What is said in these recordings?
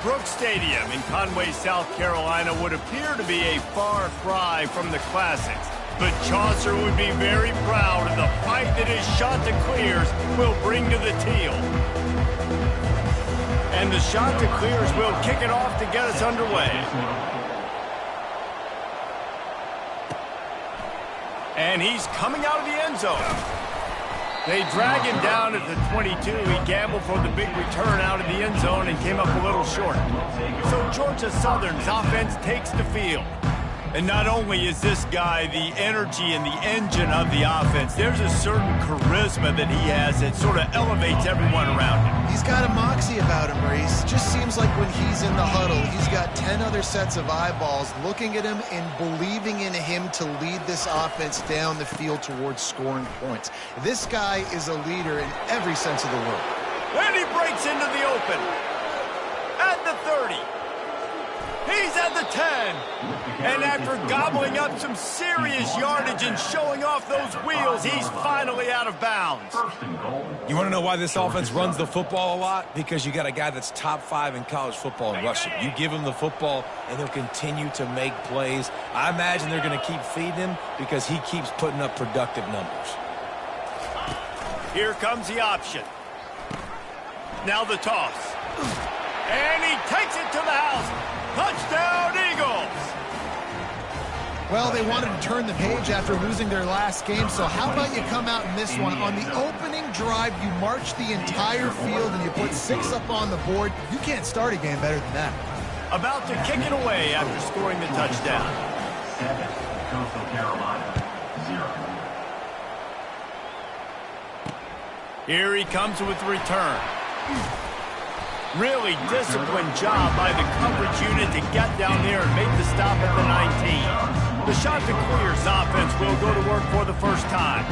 Brooks Stadium in Conway, South Carolina would appear to be a far cry from the classics, but Chaucer would be very proud of the fight that his Chanticleers will bring to the teal. And the Chanticleers will kick it off to get us underway. And he's coming out of the end zone. They drag him down at the 22. He gambled for the big return out of the end zone and came up a little short. So Georgia Southern's offense takes the field. And not only is this guy the energy and the engine of the offense, there's a certain charisma that he has that sort of elevates everyone around him. He's got a moxie about him, Reese. Just seems like when he's in the huddle, he's got 10 other sets of eyeballs looking at him and believing in him to lead this offense down the field towards scoring points. This guy is a leader in every sense of the word. And he breaks into the open. At the 30. He's at the 10. And after gobbling up some serious yardage and showing off those wheels, he's finally out of bounds. You want to know why this offense runs the football a lot? Because you got a guy that's top 5 in college football in rushing. You give him the football, and he'll continue to make plays. I imagine they're going to keep feeding him because he keeps putting up productive numbers. Here comes the option. Now the toss. And he takes it to the house. Touchdown, Eagles! Well, they wanted to turn the page after losing their last game, so how about you come out in this one? On the opening drive, you march the entire field and you put 6 up on the board. You can't start a game better than that. About to kick it away after scoring the touchdown. 7, Coastal Carolina, 0. Here he comes with the return. Really disciplined job by the coverage unit to get down there and make the stop at the 19. The Chanticleers offense will go to work for the first time.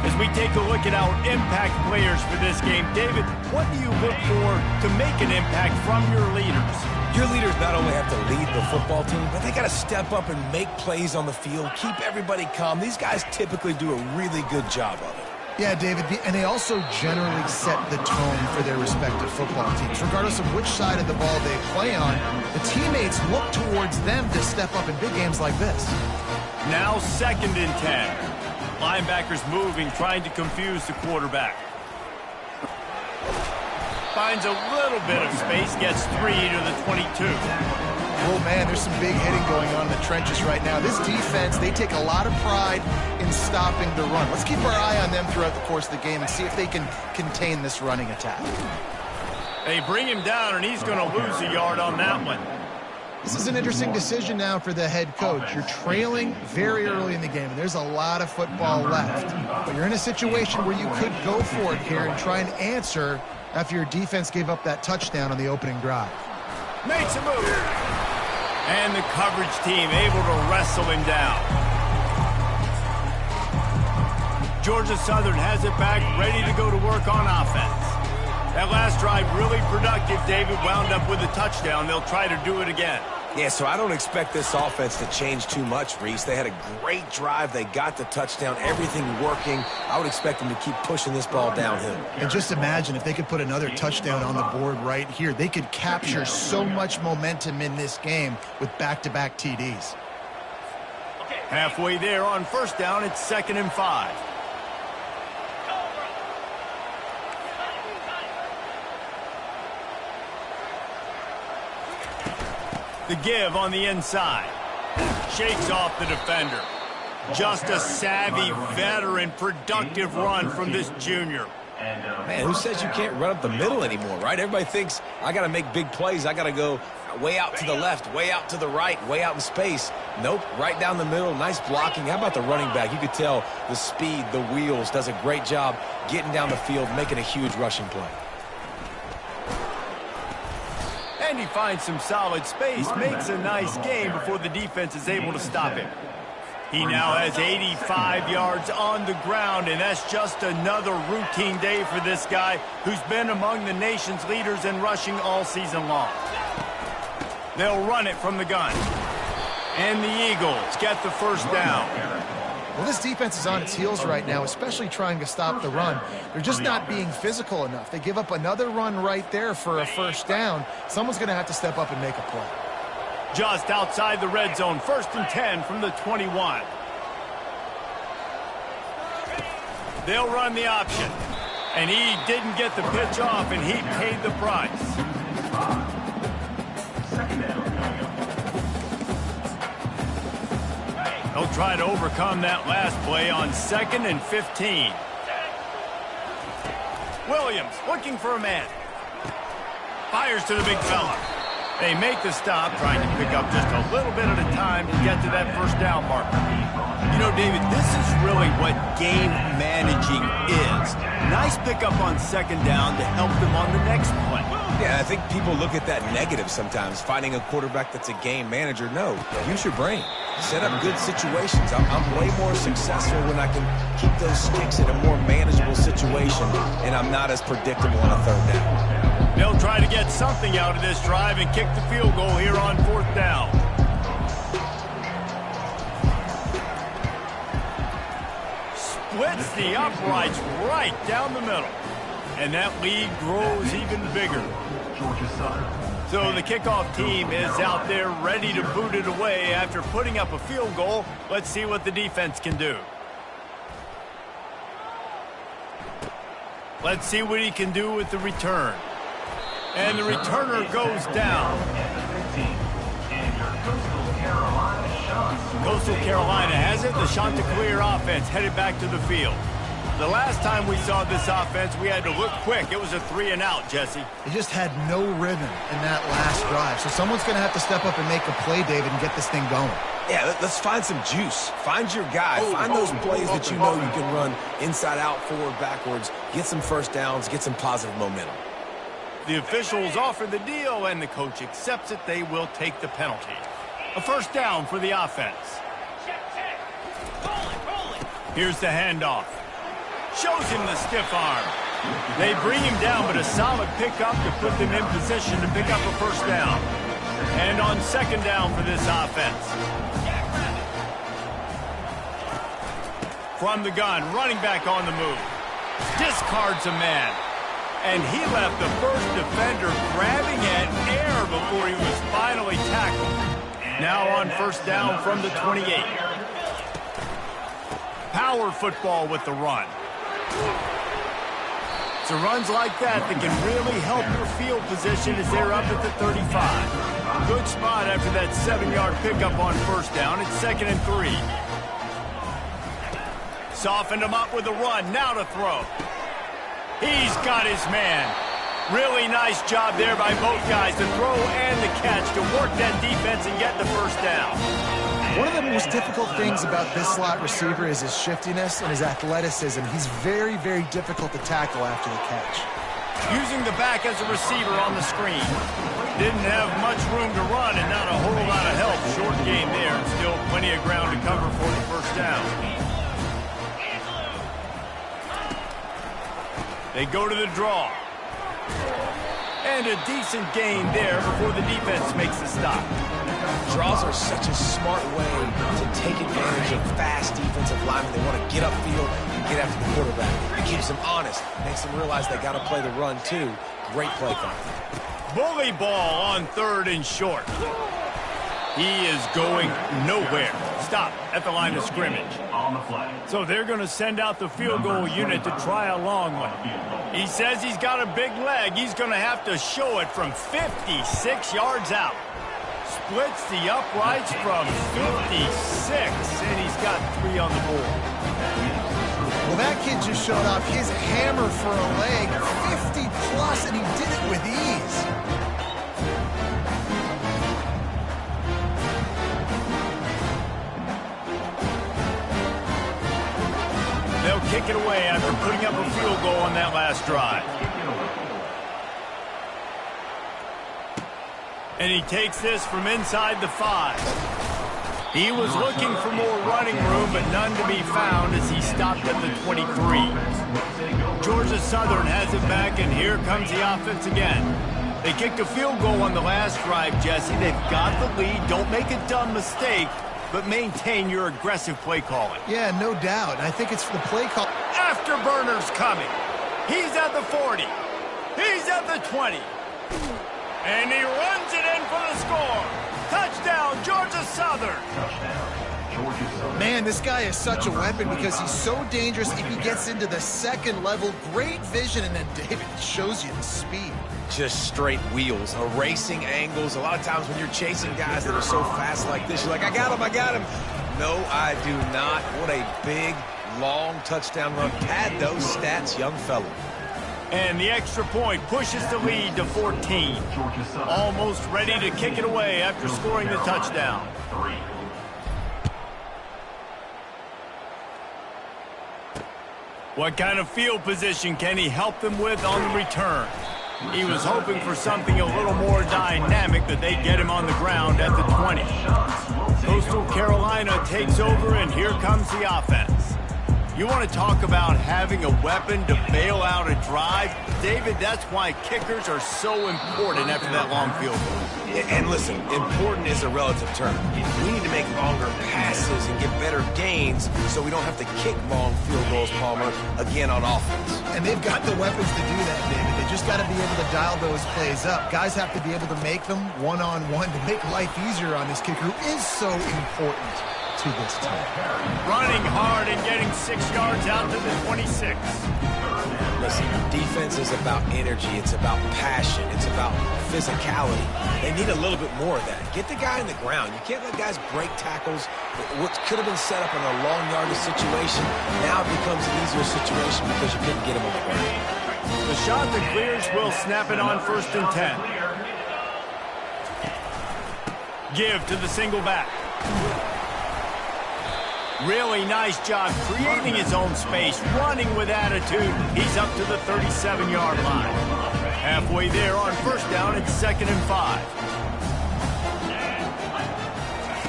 As we take a look at our impact players for this game, David, what do you look for to make an impact from your leaders? Your leaders not only have to lead the football team, but they got to step up and make plays on the field, keep everybody calm. These guys typically do a really good job of it. Yeah, David, and they also generally set the tone for their respective football teams. Regardless of which side of the ball they play on, the teammates look towards them to step up in big games like this. Now 2nd and 10. Linebackers moving, trying to confuse the quarterback. Finds a little bit of space, gets 3 to the 22. Oh, man, there's some big hitting going on in the trenches right now. This defense, they take a lot of pride in stopping the run. Let's keep our eye on them throughout the course of the game and see if they can contain this running attack. They bring him down, and he's going to lose a yard on that one. This is an interesting decision now for the head coach. You're trailing very early in the game, and there's a lot of football left. But you're in a situation where you could go for it here and try and answer after your defense gave up that touchdown on the opening drive. Makes a move. And the coverage team able to wrestle him down. Georgia Southern has it back, ready to go to work on offense. That last drive really productive. David wound up with a touchdown. They'll try to do it again. Yeah, so I don't expect this offense to change too much, Reese. They had a great drive. They got the touchdown, everything working. I would expect them to keep pushing this ball downhill. And just imagine if they could put another touchdown on the board right here. They could capture so much momentum in this game with back-to-back TDs. Halfway there on 1st down, it's 2nd and 5. The give on the inside. Shakes off the defender. Just a savvy, veteran, productive run from this junior. Man, who says you can't run up the middle anymore, right? Everybody thinks, I got to make big plays. I got to go way out to the left, way out to the right, way out in space. Nope, right down the middle, nice blocking. How about the running back? You could tell the speed, the wheels, does a great job getting down the field, making a huge rushing play. And he finds some solid space, makes a nice game before the defense is able to stop him. He now has 85 yards on the ground, and that's just another routine day for this guy who's been among the nation's leaders in rushing all season long. They'll run it from the gun. And the Eagles get the 1st down. Well, this defense is on its heels right now, especially trying to stop the run. They're just not being physical enough. They give up another run right there for a first down. Someone's going to have to step up and make a play. Just outside the red zone, 1st and 10 from the 21. They'll run the option. And he didn't get the pitch off, and he paid the price. They'll try to overcome that last play on 2nd and 15. Williams looking for a man. Fires to the big fella. They make the stop, trying to pick up just a little bit at a time to get to that first down marker. You know, David, this is really what game managing is. Nice pickup on 2nd down to help them on the next play. Yeah, I think people look at that negative sometimes, finding a quarterback that's a game manager. No, use your brain. Set up good situations. I'm way more successful when I can keep those sticks in a more manageable situation, and I'm not as predictable on a 3rd down. They'll try to get something out of this drive and kick the field goal here on 4th down. Splits the uprights right down the middle. And that lead grows even bigger. So the kickoff team is out there ready to boot it away after putting up a field goal. Let's see what the defense can do. Let's see what he can do with the return. And the returner goes down. Coastal Carolina has it. The Chanticleer offense headed back to the field. The last time we saw this offense, we had to look quick. It was a 3-and-out, Jesse. They just had no rhythm in that last drive. So someone's going to have to step up and make a play, David, and get this thing going. Yeah, let's find some juice. Find your guy. Find those plays that you know you can run inside out, forward, backwards. Get some first downs. Get some positive momentum. The officials offer the deal, and the coach accepts it. They will take the penalty. A first down for the offense. Here's the handoff. Shows him the stiff arm. They bring him down, but a solid pickup to put them in position to pick up a first down. And on 2nd down for this offense. From the gun, running back on the move. Discards a man. And he left the first defender grabbing at air before he was finally tackled. Now on 1st down from the 28. Power football with the run. So runs like that can really help your field position as they're up at the 35. Good spot after that 7-yard pickup on 1st down. It's 2nd and 3. Softened him up with a run. Now to throw. He's got his man. Really nice job there by both guys to throw and the catch to work that defense and get the first down. One of the most difficult things about this slot receiver is his shiftiness and his athleticism. He's very, very difficult to tackle after the catch. Using the back as a receiver on the screen. Didn't have much room to run and not a whole lot of help. Short game there and still plenty of ground to cover for the first down. They go to the draw. And a decent gain there before the defense makes the stop. Draws are such a smart way to take advantage of fast defensive linemen. They want to get upfield and get after the quarterback. It keeps them honest. Makes them realize they got to play the run, too. Great play call. Bully ball on 3rd and short. He is going nowhere. Stop at the line of scrimmage. So they're going to send out the field goal unit to try a long one. He says he's got a big leg. He's going to have to show it from 56 yards out. Splits the uprights from 56, and he's got 3 on the board. Well, that kid just showed off his hammer for a leg, 50-plus, and he did it with ease. They'll kick it away after putting up a field goal on that last drive. And he takes this from inside the 5. He was looking for more running room, but none to be found as he stopped at the 23. Georgia Southern has it back, and here comes the offense again. They kicked a field goal on the last drive, Jesse. They've got the lead. Don't make a dumb mistake. but maintain your aggressive play calling. Yeah, no doubt. I think it's the play call. Afterburner's coming. He's at the 40. He's at the 20. And he runs it in for the score. Touchdown, Georgia Southern. Man, this guy is such a weapon because he's so dangerous if he gets into the second level. Great vision, and then David shows you the speed. Just straight wheels, erasing angles. A lot of times when you're chasing guys that are so fast like this, you're like, I got him, I got him. No, I do not. What a big, long touchdown run. Pad those stats, young fella. And the extra point pushes the lead to 14. Almost ready to kick it away after scoring the touchdown. What kind of field position can he help them with on the return? He was hoping for something a little more dynamic, that they get him on the ground at the 20. Coastal Carolina takes over, and here comes the offense. You want to talk about having a weapon to bail out a drive? David, that's why kickers are so important after that long field goal. And listen, important is a relative term. We need to make longer passes and get better gains so we don't have to kick long field goals, Palmer, again on offense. And they've got the weapons to do that, David. They just got to be able to dial those plays up. Guys have to be able to make them one-on-one to make life easier on this kicker, who is so important to this team. Running hard and getting 6 yards out to the 26. Listen, defense is about energy. It's about passion. It's about physicality. They need a little bit more of that. Get the guy in the ground. You can't let guys break tackles. What could have been set up in a long yardage situation now becomes an easier situation because you couldn't get him on the ground. The shot that clears will snap it on 1st and 10. Give to the single back. Really nice job creating his own space, running with attitude. He's up to the 37-yard line. Halfway there on 1st down, it's 2nd and 5.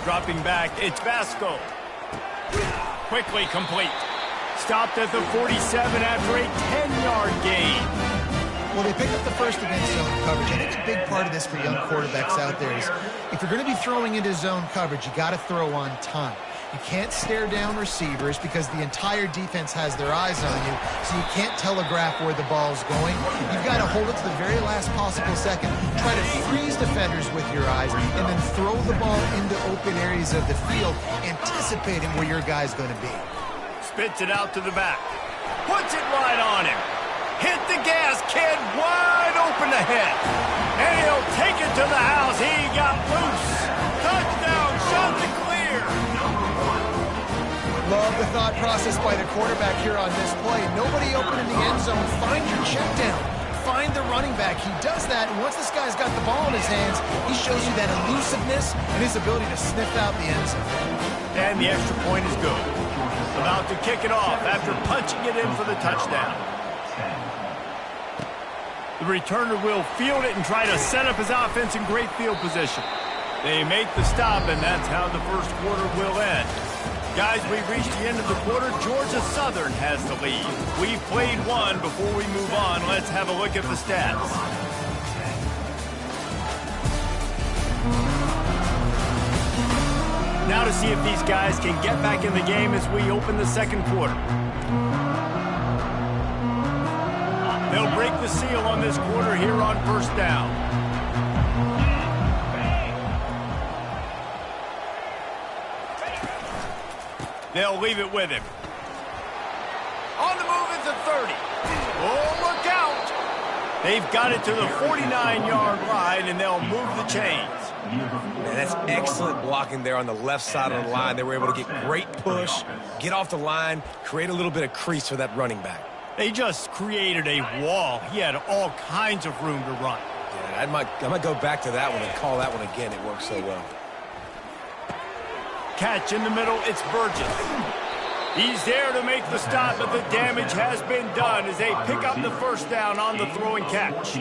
Dropping back, it's Vasco. Quickly complete. Stopped at the 47 after a 10-yard gain. Well, they pick up the first against zone coverage. I think a big part of this for young quarterbacks out there is if you're going to be throwing into zone coverage, you got to throw on time. You can't stare down receivers because the entire defense has their eyes on you, so you can't telegraph where the ball's going. You've got to hold it to the very last possible second, try to freeze defenders with your eyes, and then throw the ball into open areas of the field, anticipating where your guy's going to be. Spits it out to the back. Puts it right on him. Hit the gas, kid, wide open ahead. And he'll take it to the house. He got loose. Touchdown, shot to clear. Love the thought process by the quarterback here on this play. Nobody open in the end zone. Find your check down. Find the running back. He does that, and once this guy's got the ball in his hands, he shows you that elusiveness and his ability to sniff out the end zone. And the extra point is good. About to kick it off after punching it in for the touchdown. The returner will field it and try to set up his offense in great field position. They make the stop, and that's how the first quarter will end. Guys, we've reached the end of the quarter. Georgia Southern has the lead. We've played one. Before we move on, let's have a look at the stats. Now to see if these guys can get back in the game as we open the second quarter. They'll break the seal on this quarter here on 1st down. They'll leave it with him. On the move at the 30. Oh, look out! They've got it to the 49-yard line, and they'll move the chains. Man, that's excellent blocking there on the left side of the line. They were able to get great push, get off the line, create a little bit of crease for that running back. They just created a wall. He had all kinds of room to run. Yeah, I might go back to that one and call that one again. It worked so well. Catch in the middle, it's Burgess. He's there to make the stop, but the damage has been done as they pick up the 1st down on the throw and catch.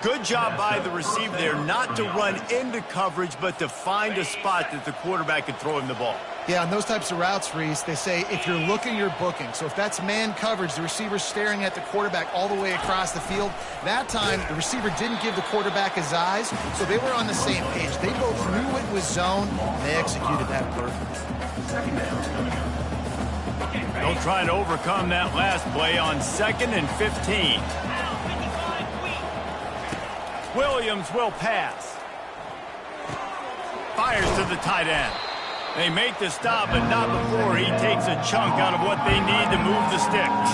Good job by the receiver there not to run into coverage, but to find a spot that the quarterback could throw him the ball. Yeah, on those types of routes, Reese, they say if you're looking, you're booking. So if that's man coverage, the receiver's staring at the quarterback all the way across the field. That time, the receiver didn't give the quarterback his eyes, so they were on the same page. They both knew it was zone, and they executed that perfectly. They'll try to overcome that last play on 2nd and 15. Williams will pass. Fires to the tight end. They make the stop, but not before he takes a chunk out of what they need to move the sticks.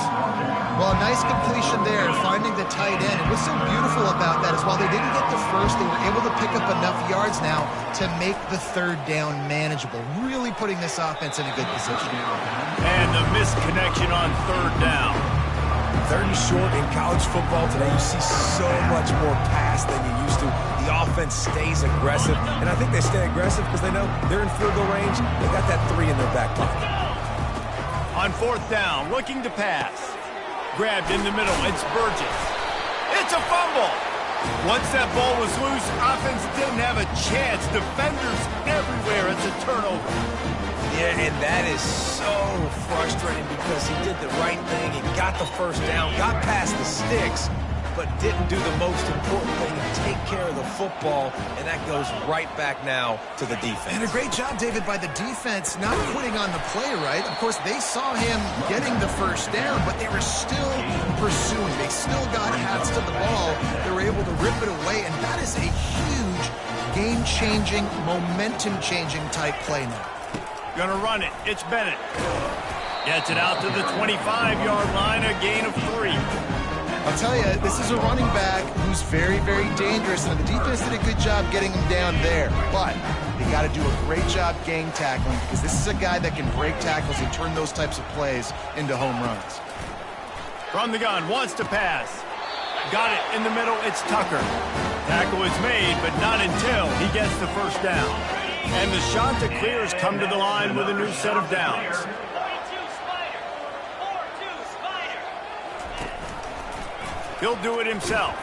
Well, nice completion there, finding the tight end. And what's so beautiful about that is while they didn't get the first, they were able to pick up enough yards now to make the 3rd down manageable, really putting this offense in a good position. And the missed connection on 3rd down. 3rd and short in college football today, you see so much more pass than you used to. The offense stays aggressive, and I think they stay aggressive because they know they're in field goal range. They got that 3 in their back pocket. On 4th down, looking to pass. Grabbed in the middle, it's Burgess. It's a fumble. Once that ball was loose, offense didn't have a chance. Defenders everywhere, it's a turnover. Yeah, and that is so frustrating because he did the right thing. He got the 1st down, got past the sticks, but didn't do the most important thing, take care of the football, and that goes right back now to the defense. And a great job, David, by the defense not quitting on the play, right? Of course, they saw him getting the 1st down, but they were still pursuing. They still got hats to the ball. They were able to rip it away, and that is a huge game-changing, momentum-changing type play now. Gonna run it. It's Bennett. Gets it out to the 25-yard line, a gain of 3. I'll tell you, this is a running back who's very, very dangerous, and the defense did a good job getting him down there. But they got to do a great job gang tackling because this is a guy that can break tackles and turn those types of plays into home runs. From the gun, wants to pass. Got it in the middle, it's Tucker. Tackle is made, but not until he gets the 1st down. And the shot to clear has come to the line with a new set of downs. He'll do it himself.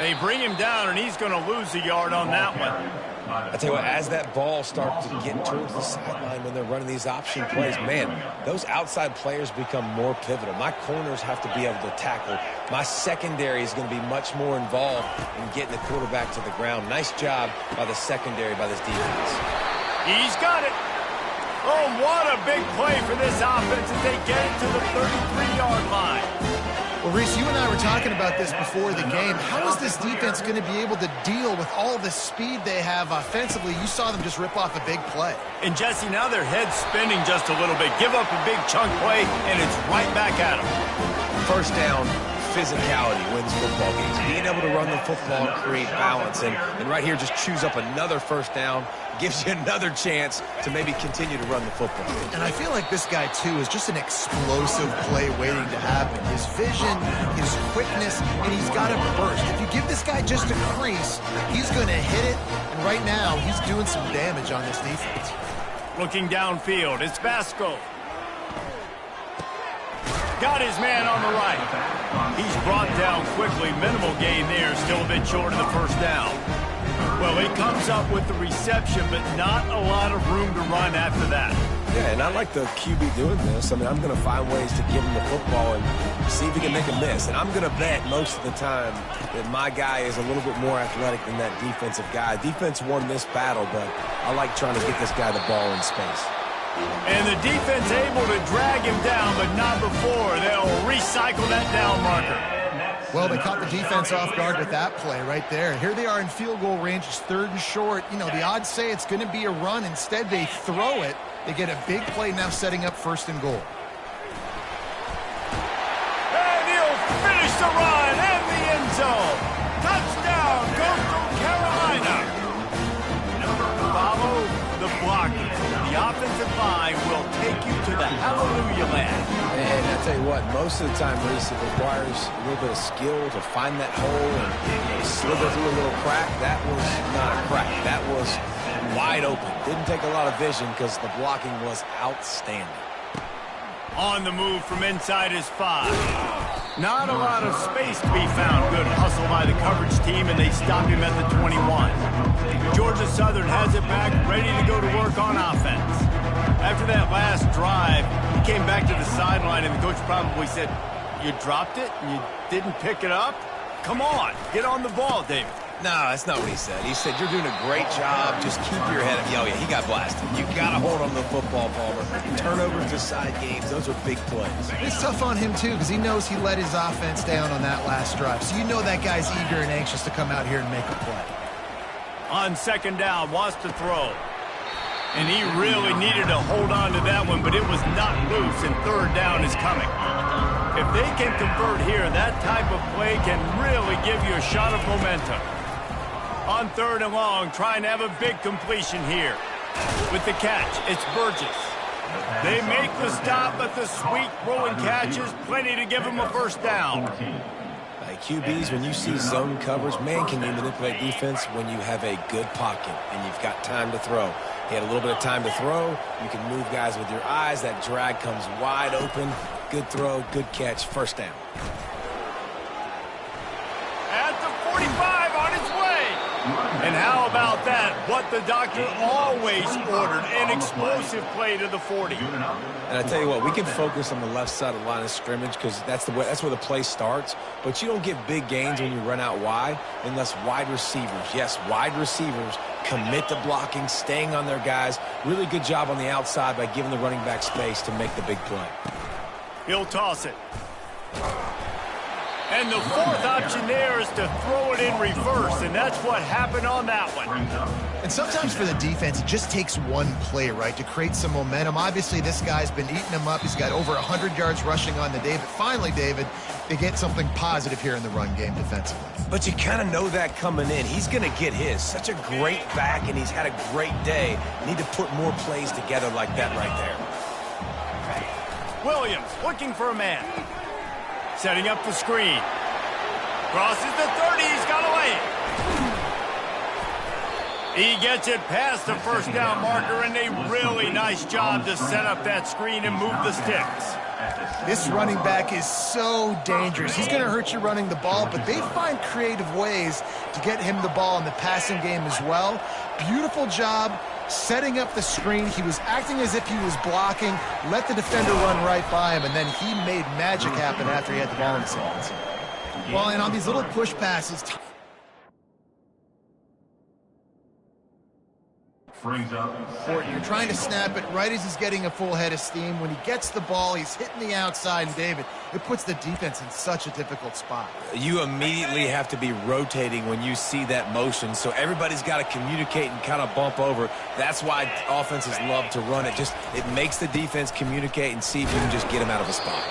They bring him down, and he's going to lose a yard on that one. I tell you what, as that ball starts to get towards the sideline when they're running these option plays, man, those outside players become more pivotal. My corners have to be able to tackle. My secondary is going to be much more involved in getting the quarterback to the ground. Nice job by the secondary, by this defense. He's got it. Oh, what a big play for this offense as they get it to the 33-yard line. Well, Reese, you and I were talking about this before the game. How is this defense going to be able to deal with all the speed they have offensively? You saw them just rip off a big play. And, Jesse, now their head's spinning just a little bit. Give up a big chunk play, and it's right back at them. 1st down, physicality wins football games. Being able to run the football and create balance. And right here, just choose up another 1st down. Gives you another chance to maybe continue to run the football. And I feel like this guy, too, is just an explosive play waiting to happen. His vision, his quickness, and he's got a burst. If you give this guy just a crease, he's going to hit it. And right now, he's doing some damage on this defense. Looking downfield, it's Vasco. Got his man on the right. He's brought down quickly. Minimal gain there, still a bit short of the 1st down. Well, he comes up with the reception, but not a lot of room to run after that. Yeah, and I like the QB doing this. I mean, I'm going to find ways to give him the football and see if he can make a miss. And I'm going to bet most of the time that my guy is a little bit more athletic than that defensive guy. Defense won this battle, but I like trying to get this guy the ball in space. And the defense able to drag him down, but not before. They'll recycle that down marker. Well, they caught the defense off guard with that play right there. Here they are in field goal range. It's 3rd and short. You know, the odds say it's going to be a run. Instead, they throw it. They get a big play now setting up 1st and goal. And he'll finish the run in the end zone. Touchdown, Coastal Carolina. Follow the blockers. The offensive line will take you to the hallelujah land. And I tell you what, most of the time, Reese, it requires a little bit of skill to find that hole and slither through a little crack. That was not a crack. That was wide open. Didn't take a lot of vision because the blocking was outstanding. On the move from inside his 5. Not a lot of space to be found. Good hustle by the coverage team, and they stop him at the 21. Georgia Southern has it back, ready to go to work on offense. After that last drive, he came back to the sideline, and the coach probably said, "You dropped it and you didn't pick it up? Come on, get on the ball, David." No, that's not what he said. He said, "You're doing a great job. Just keep your head up." Oh, yeah, he got blasted. You got to hold on to the football, Palmer. Turnovers, decide games. Those are big plays. It's tough on him, too, because he knows he let his offense down on that last drive. So you know that guy's eager and anxious to come out here and make a play. On second down, wants to throw. And he really needed to hold on to that one, but it was not loose, and third down is coming. If they can convert here, that type of play can really give you a shot of momentum. On third and long, trying to have a big completion here. With the catch, it's Burgess. They make the stop, but the sweet rolling catch is plenty to give them a first down. QBs, when you see zone coverage, man, can you manipulate defense when you have a good pocket and you've got time to throw. He had a little bit of time to throw. You can move guys with your eyes. That drag comes wide open. Good throw, good catch, first down. At the 45, on its way. And how about that? What the doctor always ordered, an explosive play to the 40. And I tell you what, we can focus on the left side of the line of scrimmage because that's where the play starts. But you don't get big gains when you run out wide unless wide receivers, yes, wide receivers, commit to blocking, staying on their guys. Really good job on the outside by giving the running back space to make the big play. He'll toss it. And the fourth option there is to throw it in reverse, and that's what happened on that one. And sometimes for the defense, it just takes one play, right, to create some momentum. Obviously, this guy's been eating them up. He's got over 100 yards rushing on the day. But finally, David, they get something positive here in the run game defensively. But you kind of know that coming in. He's going to get his. Such a great back, and he's had a great day. Need to put more plays together like that right there. Williams looking for a man. Setting up the screen. Crosses the 30. He's got away. He gets it past the first down marker, and a really nice job to set up that screen and move the sticks. This running back is so dangerous. He's going to hurt you running the ball, but they find creative ways to get him the ball in the passing game as well. Beautiful job setting up the screen. He was acting as if he was blocking, let the defender run right by him, and then he made magic happen after he had the ball in his hands. Well, and on these little push passes, you're trying to snap it right as he's getting a full head of steam. When he gets the ball, he's hitting the outside, and David, it puts the defense in such a difficult spot. You immediately have to be rotating when you see that motion, so everybody's got to communicate and kind of bump over. That's why offenses love to run it. It makes the defense communicate and see if you can just get him out of a spot.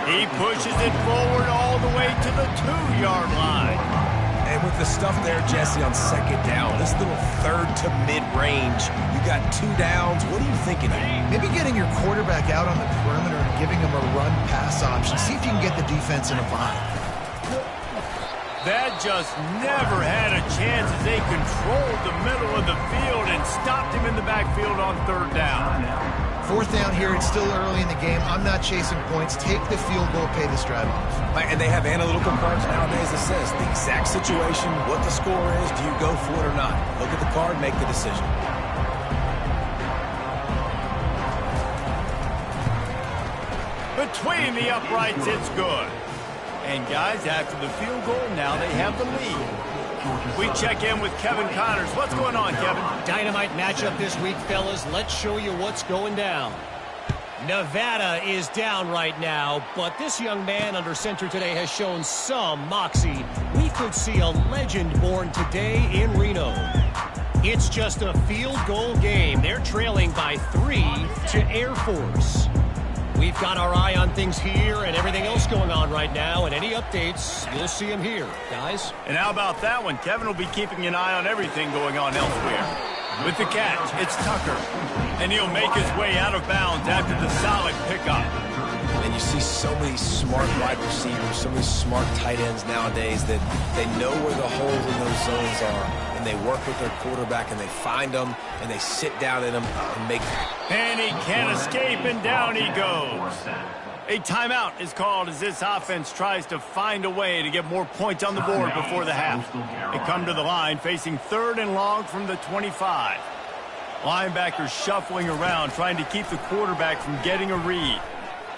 He pushes it forward all the way to the 2-yard line. And with the stuff there, Jesse, on second down, this little third to mid-range, you got 2 downs. What are you thinking of? Maybe getting your quarterback out on the perimeter and giving him a run-pass option. See if you can get the defense in a bind. That just never had a chance as they controlled the middle of the field and stopped him in the backfield on third down. Fourth down here, it's still early in the game. I'm not chasing points. Take the field goal, pay this drive off. And they have analytical cards nowadays that says the exact situation, what the score is, do you go for it or not? Look at the card, make the decision. Between the uprights, it's good. And guys, after the field goal, now they have the lead. We check in with Kevin Connors. What's going on, Kevin? Dynamite matchup this week, fellas. Let's show you what's going down. Nevada is down right now, but this young man under center today has shown some moxie. We could see a legend born today in Reno. It's just a field goal game. They're trailing by 3 to Air Force. We've got our eye on things here and everything else going on right now, and any updates, you'll see them here, guys. And how about that one? Kevin will be keeping an eye on everything going on elsewhere. With the catch, it's Tucker, and he'll make his way out of bounds after the solid pickup. And you see so many smart wide receivers, so many smart tight ends nowadays that they know where the holes in those zones are, and they work with their quarterback, and they find them, and they sit down in them and make. And he can't escape, and down he goes. A timeout is called as this offense tries to find a way to get more points on the board before the half. They come to the line facing 3rd and long from the 25. Linebackers shuffling around trying to keep the quarterback from getting a read.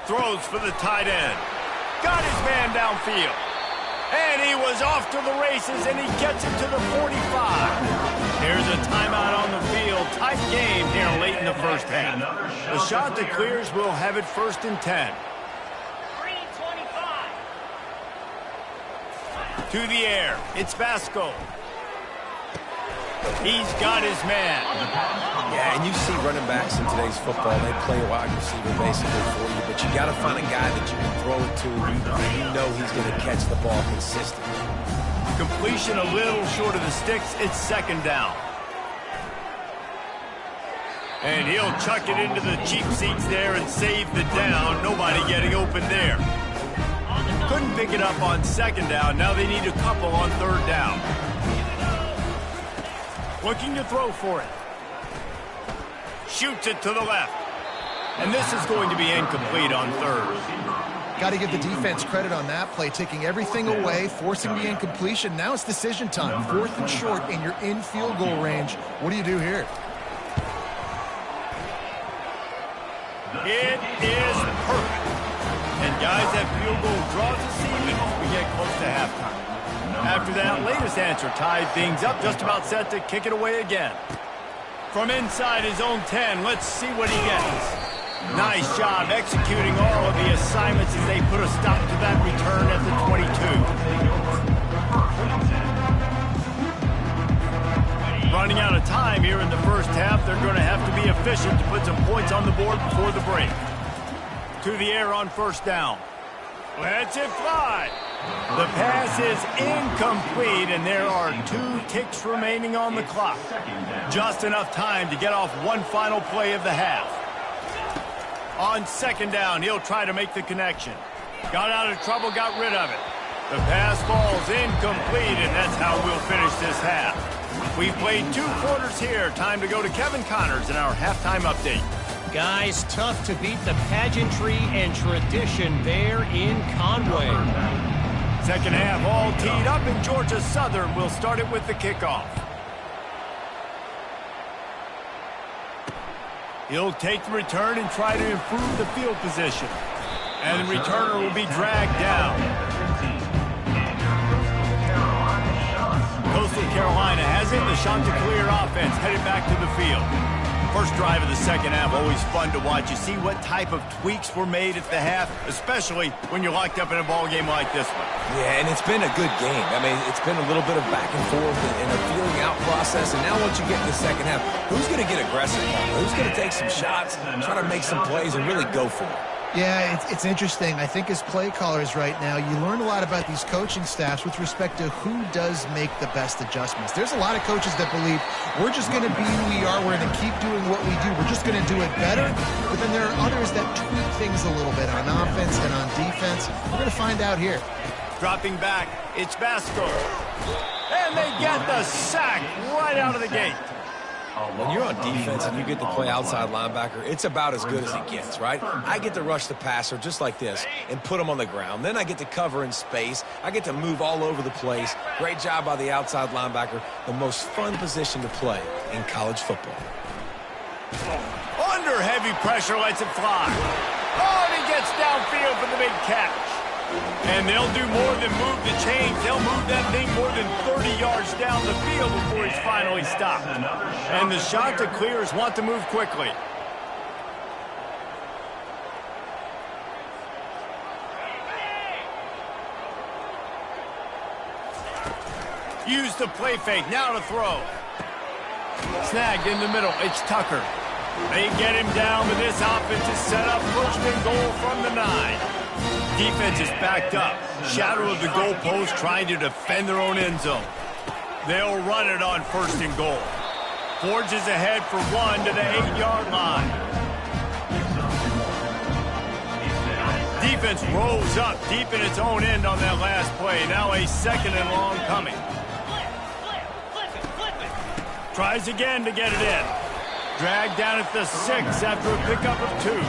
Throws for the tight end. Got his man downfield. And he was off to the races, and he gets it to the 45. Here's a timeout on the field. Tight game here late in the first half. The shot that clears will have it 1st and 10. To the air. It's Vasco. He's got his man. Yeah, and you see running backs in today's football, they play a wide receiver basically for you, but you got to find a guy that you can throw it to. You know he's going to catch the ball consistently. Completion a little short of the sticks. It's 2nd down. And he'll chuck it into the cheap seats there and save the down. Nobody getting open there. Couldn't pick it up on 2nd down. Now they need a couple on 3rd down. Looking to throw for it. Shoots it to the left. And this is going to be incomplete on 3rd. Got to give the defense credit on that play, taking everything away, forcing the incompletion. Now it's decision time. 4th and short, and you're in field goal range. What do you do here? It is perfect. And guys, that field goal draws the ceiling as we get close to halftime. After that latest answer tied things up, just about set to kick it away again. From inside his own 10, let's see what he gets. Nice job executing all of the assignments as they put a stop to that return at the 22. Running out of time here in the first half, they're going to have to be efficient to put some points on the board before the break. To the air on 1st down. Lets it fly. The pass is incomplete, and there are 2 ticks remaining on the clock. Just enough time to get off one final play of the half. On 2nd down, he'll try to make the connection. Got out of trouble, got rid of it. The pass falls incomplete, and that's how we'll finish this half. We've played 2 quarters here. Time to go to Kevin Connors in our halftime update. Guys, tough to beat the pageantry and tradition there in Conway. 2nd half all teed up, and Georgia Southern will start it with the kickoff. He'll take the return and try to improve the field position. And the returner will be dragged down. Coastal Carolina has it. The Chanticleer offense headed back to the field. First drive of the 2nd half, always fun to watch. You see what type of tweaks were made at the half, especially when you're locked up in a ball game like this one. Yeah, and it's been a good game. I mean, it's been a little bit of back and forth and a feeling out process. And now once you get in the 2nd half, who's going to get aggressive? Who's going to take some shots, try to make some plays, and really go for it? Yeah, it's interesting. I think as play callers right now, you learn a lot about these coaching staffs with respect to who does make the best adjustments. There's a lot of coaches that believe we're just going to be who we are. We're going to keep doing what we do. We're just going to do it better. But then there are others that tweak things a little bit on offense and on defense. We're going to find out here. Dropping back, it's Vasco. And they get the sack right out of the gate. When you're on defense and you get to play outside linebacker, it's about as good as it gets, right? I get to rush the passer just like this and put him on the ground. Then I get to cover in space. I get to move all over the place. Great job by the outside linebacker. The most fun position to play in college football. Under heavy pressure, lets it fly. Oh, and he gets downfield for the big catch. And they'll do more than move the chains. They'll move that thing more than 30 yards down the field before he's finally stopped. And the shot to clears want to move quickly. Use the play fake. Now to throw. Snagged in the middle. It's Tucker. They get him down, but this offense is set up 1st and goal from the 9. Defense is backed up. Shadow of the goalpost trying to defend their own end zone. They'll run it on 1st and goal. Forges ahead for 1 to the 8-yard line. Defense rolls up deep in its own end on that last play. Now a 2nd and long coming. Tries again to get it in. Dragged down at the 6 after a pickup of 2.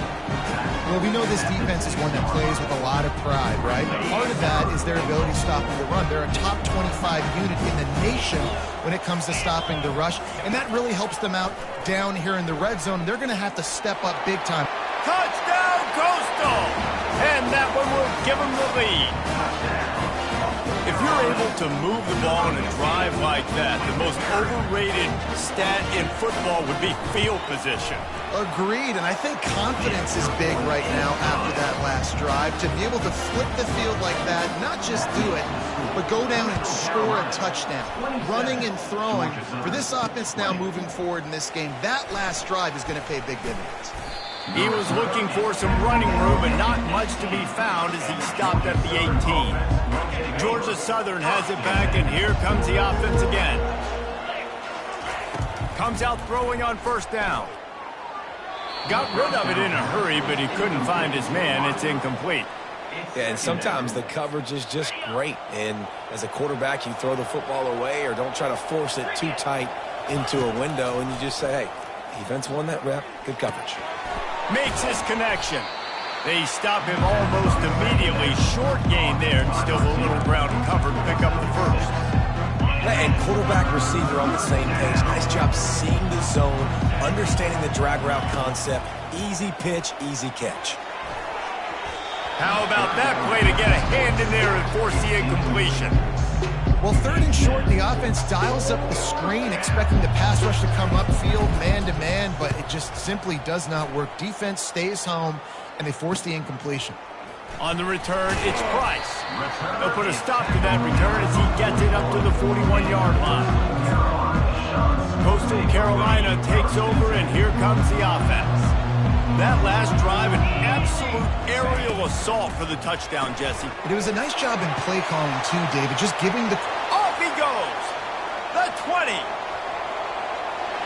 Well, we know this defense is one that plays with a lot of pride, right? Part of that is their ability stopping the run. They're a top 25 unit in the nation when it comes to stopping the rush, and that really helps them out down here in the red zone. They're going to have to step up big time. Touchdown, Coastal! And that one will give them the lead. If you're able to move the ball in a drive like that, the most overrated stat in football would be field position. Agreed, and I think confidence is big right now after that last drive. To be able to flip the field like that, not just do it, but go down and score a touchdown. Running and throwing. For this offense now moving forward in this game, that last drive is going to pay big dividends. He was looking for some running room, and not much to be found as he stopped at the 18. Georgia Southern has it back, and here comes the offense again. Comes out throwing on first down. Got rid of it in a hurry, but he couldn't find his man. It's incomplete. Yeah, and sometimes the coverage is just great. And as a quarterback, you throw the football away or don't try to force it too tight into a window, and you just say, hey, defense won that rep. Good coverage. Makes his connection. They stop him almost immediately. Short gain there, and still a little ground covered to pick up the first. And quarterback receiver on the same page. Nice job seeing the zone, understanding the drag route concept. Easy pitch, easy catch. How about that play to get a hand in there and force the incompletion? Well, third and short, the offense dials up the screen, expecting the pass rush to come upfield man-to-man, but it just simply does not work. Defense stays home, and they force the incompletion. On the return, it's Price. They'll put a stop to that return as he gets it up to the 41-yard line. Coastal Carolina takes over, and here comes the offense. That last drive, an absolute aerial assault for the touchdown, Jesse. But it was a nice job in play calling, too, David, just giving the... Off he goes! The 20!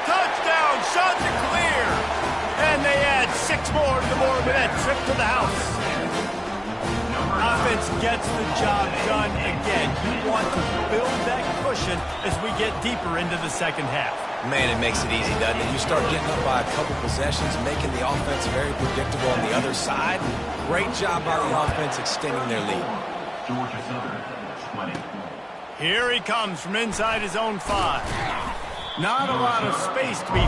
Touchdown! Shots are clear! And they add 6 more to the board with that trip to the house. Offense gets the job done again. You want to build that cushion as we get deeper into the second half. Man, it makes it easy, doesn't it? You start getting up by a couple possessions, making the offense very predictable on the other side. Great job by the offense extending their lead. Georgia Southern, 20. Here he comes from inside his own 5. Not a lot of space to be...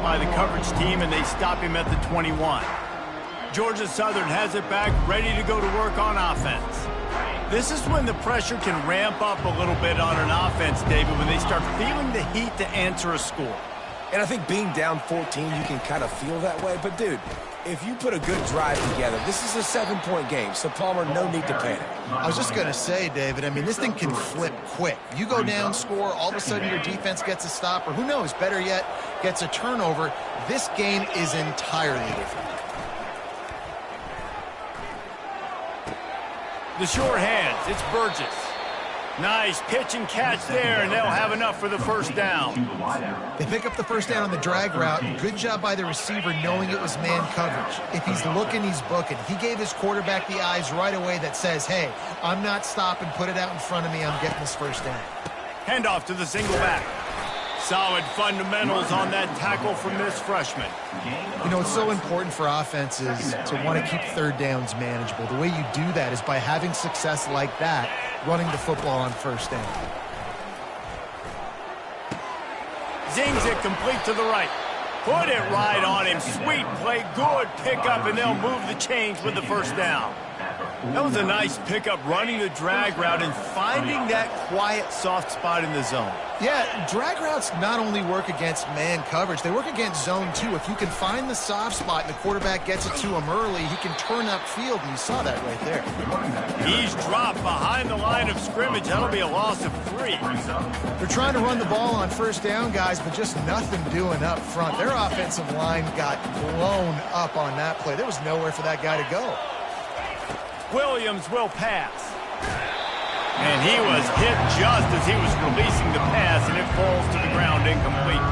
by the coverage team, and they stop him at the 21. Georgia Southern has it back, ready to go to work on offense. This is when the pressure can ramp up a little bit on an offense, David, when they start feeling the heat to answer a score. And I think being down 14, you can kind of feel that way. But, dude, if you put a good drive together, this is a 7-point game. So, Palmer, no need to panic. I was just going to say, David, I mean, this thing can flip quick. You go down, score, all of a sudden your defense gets a stop, or who knows, better yet, gets a turnover. This game is entirely different. The short hands, it's Burgess. Nice pitch and catch there, and they'll have enough for the first down. They pick up the first down on the drag route. Good job by the receiver knowing it was man coverage. If he's looking, he's booking. He gave his quarterback the eyes right away that says, hey, I'm not stopping, put it out in front of me, I'm getting this first down. Handoff to the single back. Solid fundamentals on that tackle from this freshman. You know, it's so important for offenses to want to keep third downs manageable. The way you do that is by having success like that, running the football on first down. Zings it complete to the right. Put it right on him. Sweet play, good pickup, and they'll move the chains with the first down. That was a nice pickup, running the drag route and finding that quiet, soft spot in the zone. Yeah, drag routes not only work against man coverage, they work against zone too. If you can find the soft spot and the quarterback gets it to him early, he can turn upfield, and you saw that right there. He's dropped behind the line of scrimmage. That'll be a loss of 3. They're trying to run the ball on first down, guys, but just nothing doing up front. Their offensive line got blown up on that play. There was nowhere for that guy to go. Williams will pass. And he was hit just as he was releasing the pass, and it falls to the ground incomplete.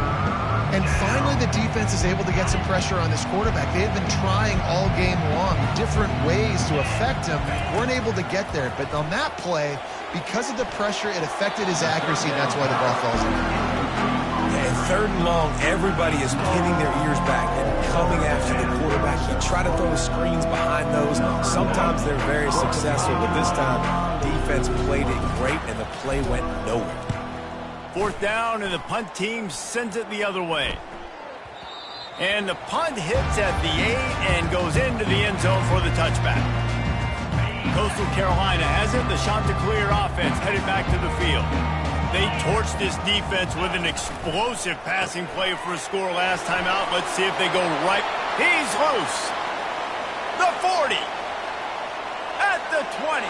And finally, the defense is able to get some pressure on this quarterback. They had been trying all game long different ways to affect him. Weren't able to get there. But on that play, because of the pressure, it affected his accuracy, and that's why the ball falls in. And 3rd and long, everybody is pinning their ears back and coming after the quarterback. He tried to throw the screens behind those. Sometimes they're very successful, but this time, defense played it great, and the play went nowhere. 4th down, and the punt team sends it the other way. And the punt hits at the 8 and goes into the end zone for the touchback. Coastal Carolina has it. The Chanticleer offense headed back to the field. They torched this defense with an explosive passing play for a score last time out. Let's see if they go right. He's loose. The 40. At the 20.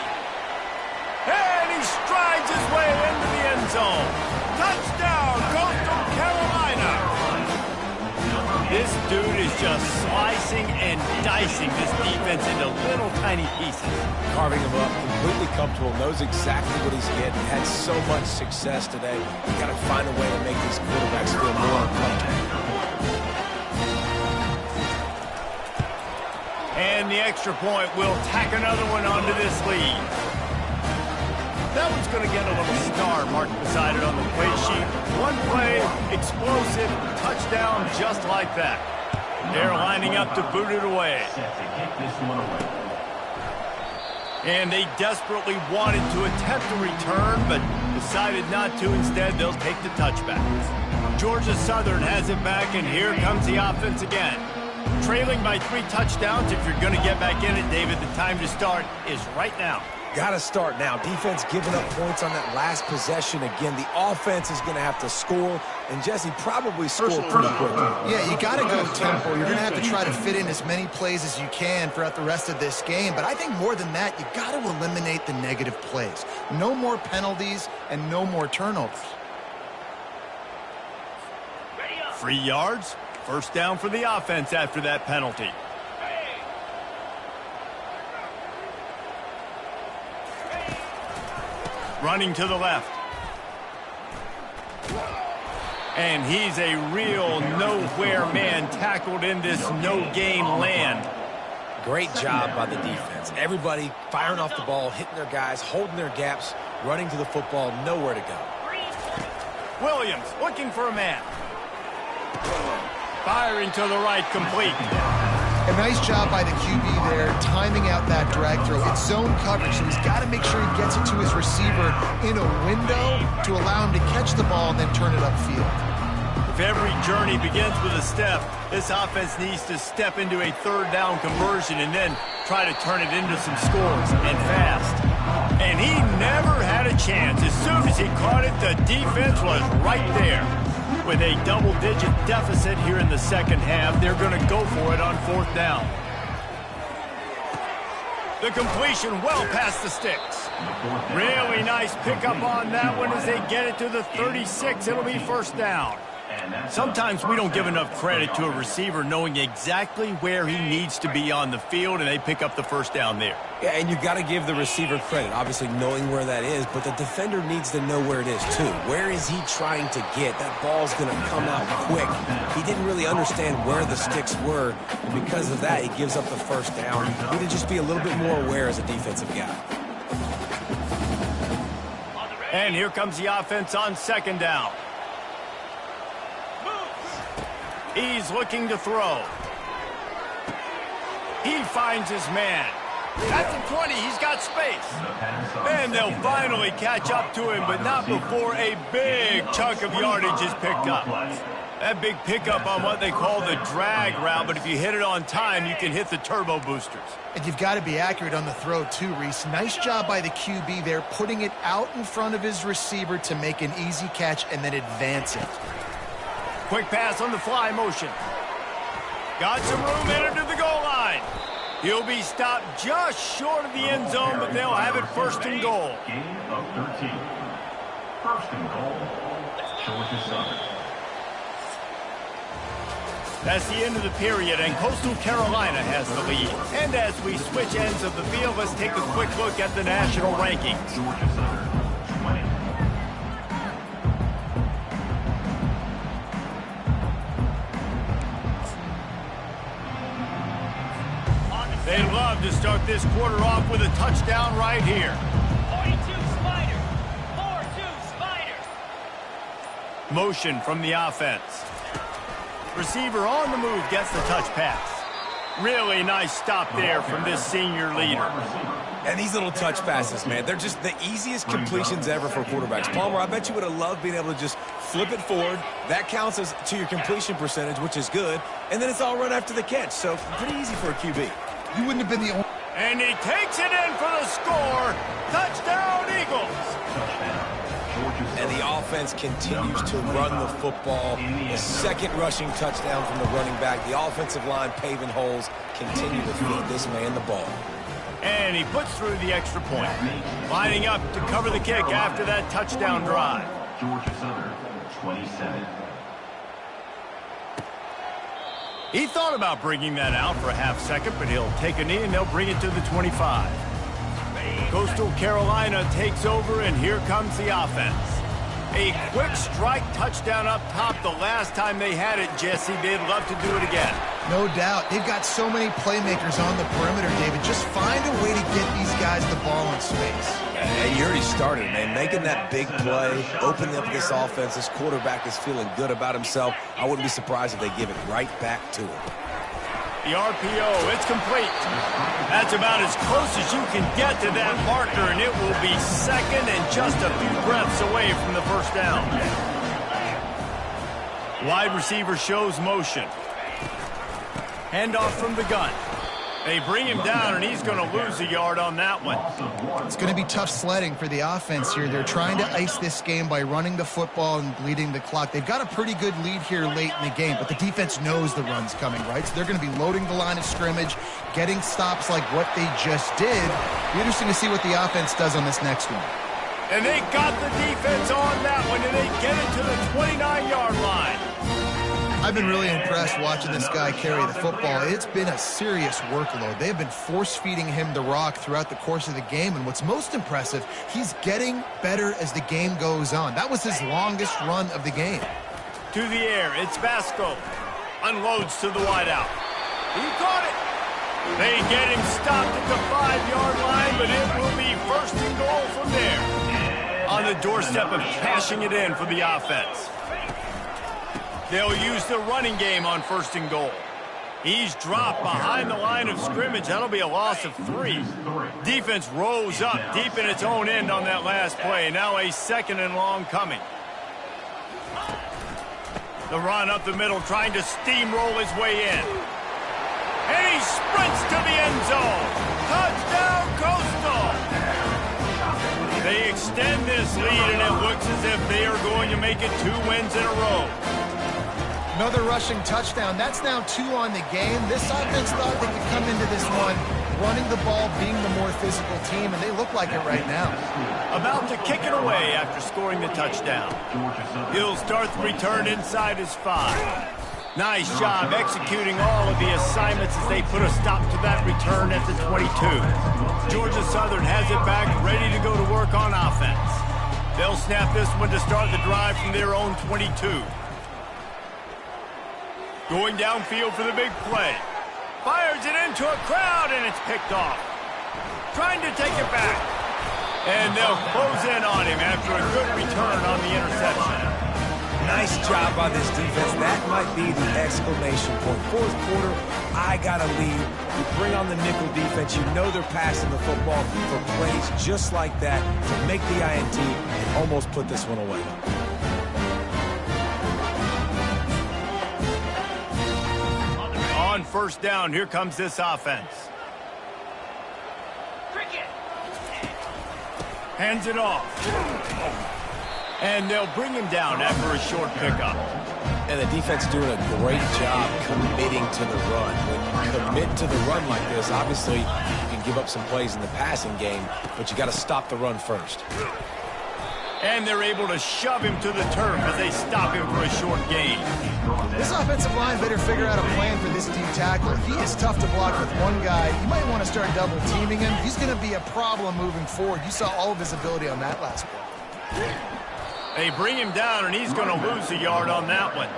And he strides his way into the end zone. Touchdown, Coastal Carolina. This dude is just slicing and dicing this defense into little tiny pieces. Carving him up, completely comfortable, knows exactly what he's getting. Had so much success today. You got to find a way to make these quarterbacks feel more uncomfortable. And the extra point will tack another one onto this lead. That one's going to get a little star marked beside it on the play sheet. One play, explosive, touchdown just like that. They're lining up to boot it away. And they desperately wanted to attempt a return, but decided not to. Instead, they'll take the touchback. Georgia Southern has it back, and here comes the offense again. Trailing by 3 touchdowns. If you're going to get back in it, David, the time to start is right now. Got to start now. Defense giving up points on that last possession. Again, the offense is going to have to score, and Jesse probably scored pretty quickly. Yeah, you got to go tempo. You're going to have to try to fit in as many plays as you can throughout the rest of this game. But I think more than that, you got to eliminate the negative plays. No more penalties and no more turnovers. 3 yards. First down for the offense after that penalty. Running to the left. And he's a real nowhere man, tackled in this no-gain land. Great job by the defense. Everybody firing off the ball, hitting their guys, holding their gaps, running to the football, nowhere to go. Williams looking for a man. Firing to the right, complete. A nice job by the QB there, timing out that drag throw. It's zone coverage, so he's got to make sure he gets it to his receiver in a window to allow him to catch the ball and then turn it upfield. If every journey begins with a step, this offense needs to step into a 3rd down conversion and then try to turn it into some scores, and fast. And he never had a chance. As soon as he caught it, the defense was right there. With a double-digit deficit here in the second half, they're going to go for it on 4th down. The completion well past the sticks. Really nice pickup on that one as they get it to the 36. It'll be 1st down. Sometimes we don't give enough credit to a receiver knowing exactly where he needs to be on the field, and they pick up the 1st down there. Yeah, and you got to give the receiver credit, obviously knowing where that is, but the defender needs to know where it is too. Where is he trying to get? That ball's going to come out quick. He didn't really understand where the sticks were, and because of that, he gives up the 1st down. You need to just be a little bit more aware as a defensive guy. And here comes the offense on 2nd down. He's looking to throw. He finds his man. At the 20, he's got space. And they'll finally catch up to him, but not before a big chunk of yardage is picked up. That big pickup on what they call the drag route, but if you hit it on time, you can hit the turbo boosters. And you've got to be accurate on the throw, too, Reese. Nice job by the QB there, putting it out in front of his receiver to make an easy catch and then advance it. Quick pass on the fly motion. Got some room headed to the goal line. He'll be stopped just short of the end zone, but they'll have it first and goal. Gain of 13. First and goal. Georgia Southern. That's the end of the period, and Coastal Carolina has the lead. And as we switch ends of the field, let's take a quick look at the national rankings. Georgia Southern, 20. They love to start this quarter off with a touchdown right here. 42 Spider. 4-2 Spider. Motion from the offense. Receiver on the move gets the touch pass. Really nice stop there from this senior leader. And these little touch passes, man, they're just the easiest completions ever for quarterbacks. Palmer, I bet you would have loved being able to just flip it forward. That counts as to your completion percentage, which is good. And then it's all run after the catch, so pretty easy for a QB. You wouldn't have been the only... And he takes it in for the score. Touchdown, Eagles. And the offense continues to run the football. The second rushing touchdown from the running back. The offensive line paving holes, continue to feed this man the ball. And he puts through the extra point. Lining up to cover the kick after that touchdown drive. Georgia Southern, 27. He thought about bringing that out for a half second, but he'll take a knee and they'll bring it to the 25. Coastal Carolina takes over, and here comes the offense. A quick strike touchdown up top the last time they had it, Jesse. They'd love to do it again. No doubt. They've got so many playmakers on the perimeter, David. Just find a way to get these guys the ball in space. And you already started, man. Making that big play, opening up this offense. This quarterback is feeling good about himself. I wouldn't be surprised if they give it right back to him. The RPO, it's complete. That's about as close as you can get to that marker, and it will be second and just a few breaths away from the first down. Wide receiver shows motion. Handoff from the gun. They bring him down, and he's going to lose a yard on that one. It's going to be tough sledding for the offense here. They're trying to ice this game by running the football and bleeding the clock. They've got a pretty good lead here late in the game, but the defense knows the run's coming, right? So they're going to be loading the line of scrimmage, getting stops like what they just did. Be interesting to see what the offense does on this next one. And they got the defense on that one, and they get it to the 29-yard line. I've been really impressed watching this guy carry the football. It's been a serious workload. They've been force-feeding him the rock throughout the course of the game, and what's most impressive, he's getting better as the game goes on. That was his longest run of the game. To the air, it's Vasco. Unloads to the wideout. He caught it. They get him stopped at the 5-yard line, but it will be first and goal from there. On the doorstep of cashing it in for the offense. They'll use the running game on first and goal. He's dropped behind the line of scrimmage. That'll be a loss of 3. Defense rose up deep in its own end on that last play. Now a second and long coming. The run up the middle, trying to steamroll his way in. And he sprints to the end zone. Touchdown, Coastal! They extend this lead, and it looks as if they are going to make it 2 wins in a row. Another rushing touchdown. That's now 2 on the game. This offense thought they could come into this one running the ball, being the more physical team, and they look like it right now. About to kick it away after scoring the touchdown. He'll start the return inside his 5. Nice job executing all of the assignments as they put a stop to that return at the 22. Georgia Southern has it back, ready to go to work on offense. They'll snap this one to start the drive from their own 22. Going downfield for the big play. Fires it into a crowd, and it's picked off. Trying to take it back. And they'll close in on him after a good return on the interception. Nice job by this defense. That might be the exclamation point. Fourth quarter, I got to lead. You bring on the nickel defense. You know they're passing the football for plays just like that to make the INT and almost put this one away. On first down, here comes this offense. Cricket. Hands it off. And they'll bring him down after a short pickup. And the defense doing a great job committing to the run. When you commit to the run like this, obviously you can give up some plays in the passing game, but you got to stop the run first. And they're able to shove him to the turf as they stop him for a short gain. This offensive line better figure out a plan for this deep tackle. He is tough to block with one guy. You might want to start double teaming him. He's going to be a problem moving forward. You saw all of his ability on that last play. They bring him down, and he's going to lose a yard on that one.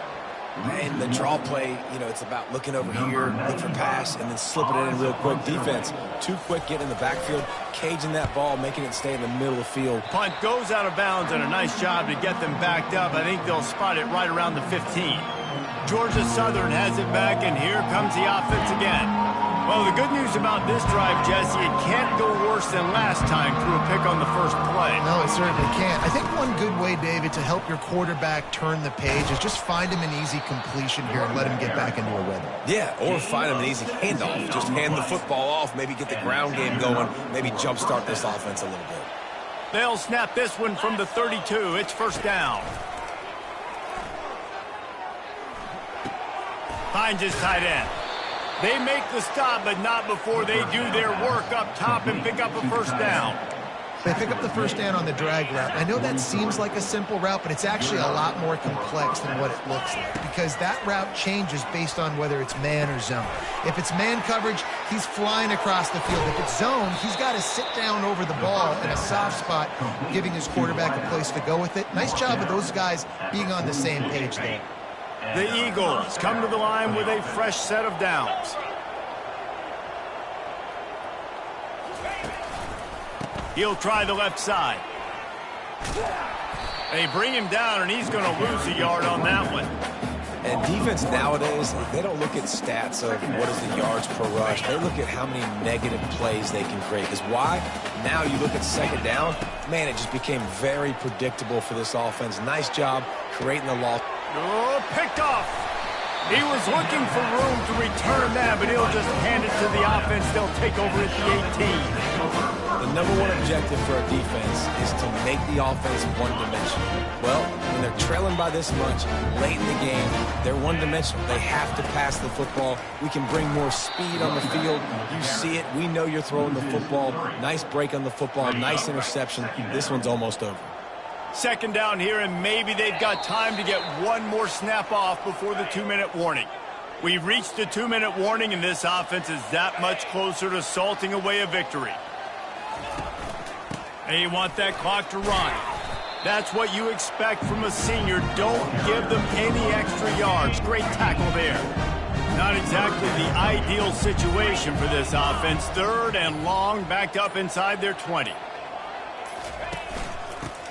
And the draw play, you know, it's about looking over here, look for pass, and then slipping it in real quick. Defense, too quick getting in the backfield, caging that ball, making it stay in the middle of the field. Punt goes out of bounds, and a nice job to get them backed up. I think they'll spot it right around the 15. Georgia Southern has it back, and here comes the offense again. Well, the good news about this drive, Jesse, it can't go worse than last time through a pick on the first play. No, it certainly can't. I think one good way, David, to help your quarterback turn the page is just find him an easy completion here and let him get back into a rhythm. Yeah, or find him an easy handoff. Just hand the football off, maybe get the ground game going, maybe jumpstart this offense a little bit. They'll snap this one from the 32. It's first down. Finds his tight end. They make the stop, but not before they do their work up top and pick up a first down. They pick up the first down on the drag route. I know that seems like a simple route, but it's actually a lot more complex than what it looks like because that route changes based on whether it's man or zone. If it's man coverage, he's flying across the field. If it's zone, he's got to sit down over the ball in a soft spot, giving his quarterback a place to go with it. Nice job of those guys being on the same page there. The Eagles come to the line with a fresh set of downs. He'll try the left side. They bring him down, and he's going to lose a yard on that one. And defense nowadays, they don't look at stats of what is the yards per rush. They look at how many negative plays they can create. Because why? Now you look at second down, man, it just became very predictable for this offense. Nice job creating the loss. Oh, picked off. He was looking for room to return that, but he'll just hand it to the offense. They'll take over at the 18. The number one objective for a defense is to make the offense one-dimensional. Well, when they're trailing by this much late in the game, they're one-dimensional. They have to pass the football. We can bring more speed on the field. You see it. We know you're throwing the football. Nice break on the football. Nice interception. This one's almost over. Second down here, and maybe they've got time to get one more snap off before the 2-minute warning. We've reached the 2-minute warning, and this offense is that much closer to salting away a victory. They want that clock to run. That's what you expect from a senior. Don't give them any extra yards. Great tackle there. Not exactly the ideal situation for this offense. Third and long, backed up inside their 20.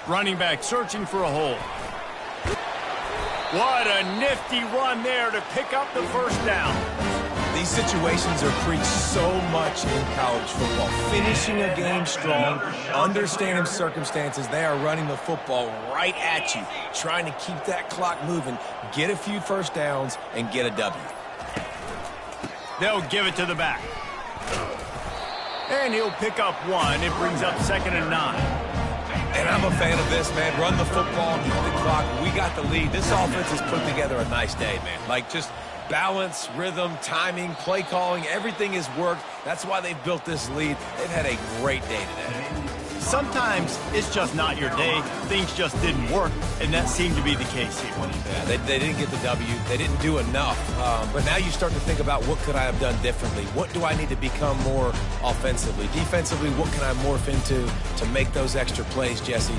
Running back searching for a hole. What a nifty run there to pick up the first down. These situations are preached so much in college football. Finishing a game strong, understanding circumstances. They are running the football right at you, trying to keep that clock moving, get a few first downs, and get a W. They'll give it to the back. And he'll pick up one. It brings up 2nd and 9. And I'm a fan of this, man. Run the football, keep the clock. We got the lead. This offense has put together a nice day, man. Like, just balance, rhythm, timing, play calling, everything has worked. That's why they've built this lead. They've had a great day today. Sometimes it's just not your day. Things just didn't work, and that seemed to be the case here. Yeah, they didn't get the W. They didn't do enough. But now you start to think about what could I have done differently? What do I need to become more offensively? Defensively, what can I morph into to make those extra plays, Jesse?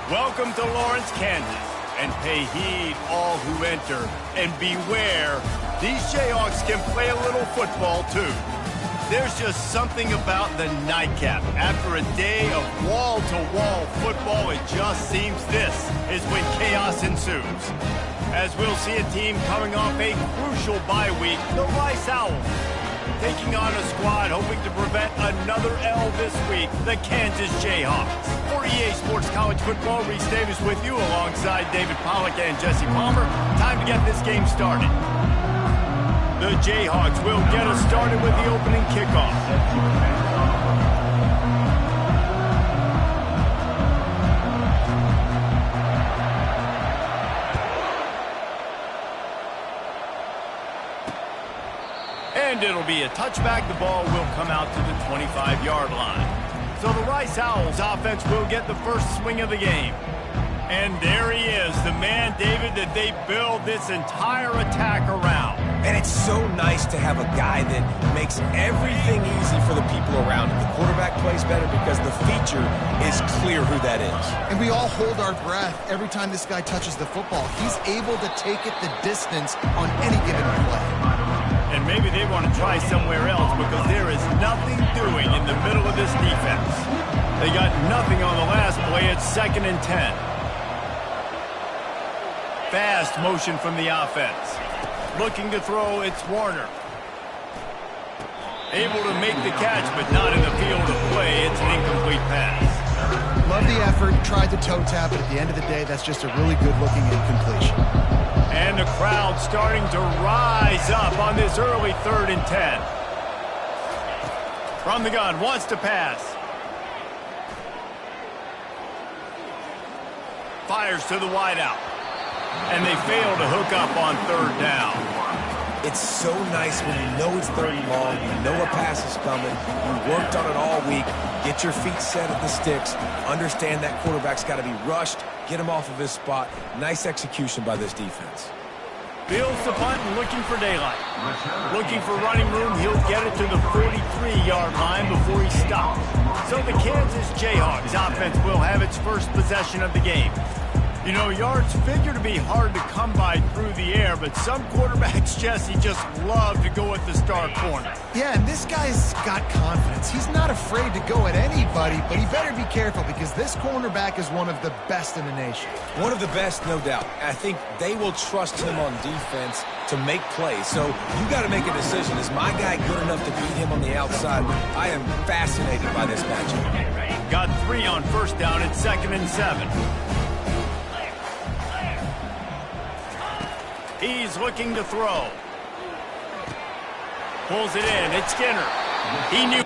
Welcome to Lawrence, Kansas, and pay heed all who enter, and beware, these Jayhawks can play a little football too. There's just something about the nightcap. After a day of wall-to-wall football, it just seems this is when chaos ensues. As we'll see a team coming off a crucial bye week, the Rice Owls, taking on a squad hoping to prevent another L this week, the Kansas Jayhawks. For EA Sports College Football, Reese Davis with you alongside David Pollack and Jesse Palmer. Time to get this game started. The Jayhawks will get us started with the opening kickoff. And it'll be a touchback. The ball will come out to the 25-yard line. So the Rice Owls offense will get the first swing of the game. And there he is, the man, David, that they build this entire attack around. And it's so nice to have a guy that makes everything easy for the people around him. The quarterback plays better because the feature is clear who that is. And we all hold our breath every time this guy touches the football. He's able to take it the distance on any given play. And maybe they want to try somewhere else because there is nothing doing in the middle of this defense. They got nothing on the last play. It's 2nd and 10. Fast motion from the offense. Looking to throw, it's Warner. Able to make the catch, but not in the field of play. It's an incomplete pass. Love the effort, tried to toe tap, but at the end of the day, that's just a really good-looking incompletion. And the crowd starting to rise up on this early 3rd and 10. From the gun, wants to pass. Fires to the wideout. And they fail to hook up on 3rd down. It's so nice when you know it's 3rd and long, you know a pass is coming, you worked on it all week, get your feet set at the sticks, understand that quarterback's got to be rushed, get him off of his spot. Nice execution by this defense. Fields the punt and looking for daylight. Looking for running room, he'll get it to the 43-yard line before he stops. So the Kansas Jayhawks offense will have its first possession of the game. You know, yards figure to be hard to come by through the air, but some quarterbacks, Jesse, just love to go at the star corner. Yeah, and this guy's got confidence. He's not afraid to go at anybody, but he better be careful because this cornerback is one of the best in the nation. One of the best, no doubt. I think they will trust him on defense to make plays. So you got to make a decision. Is my guy good enough to beat him on the outside? I am fascinated by this matchup. Got 3 on 1st down. It's 2nd and 7. He's looking to throw. Pulls it in. It's Skinner. He knew.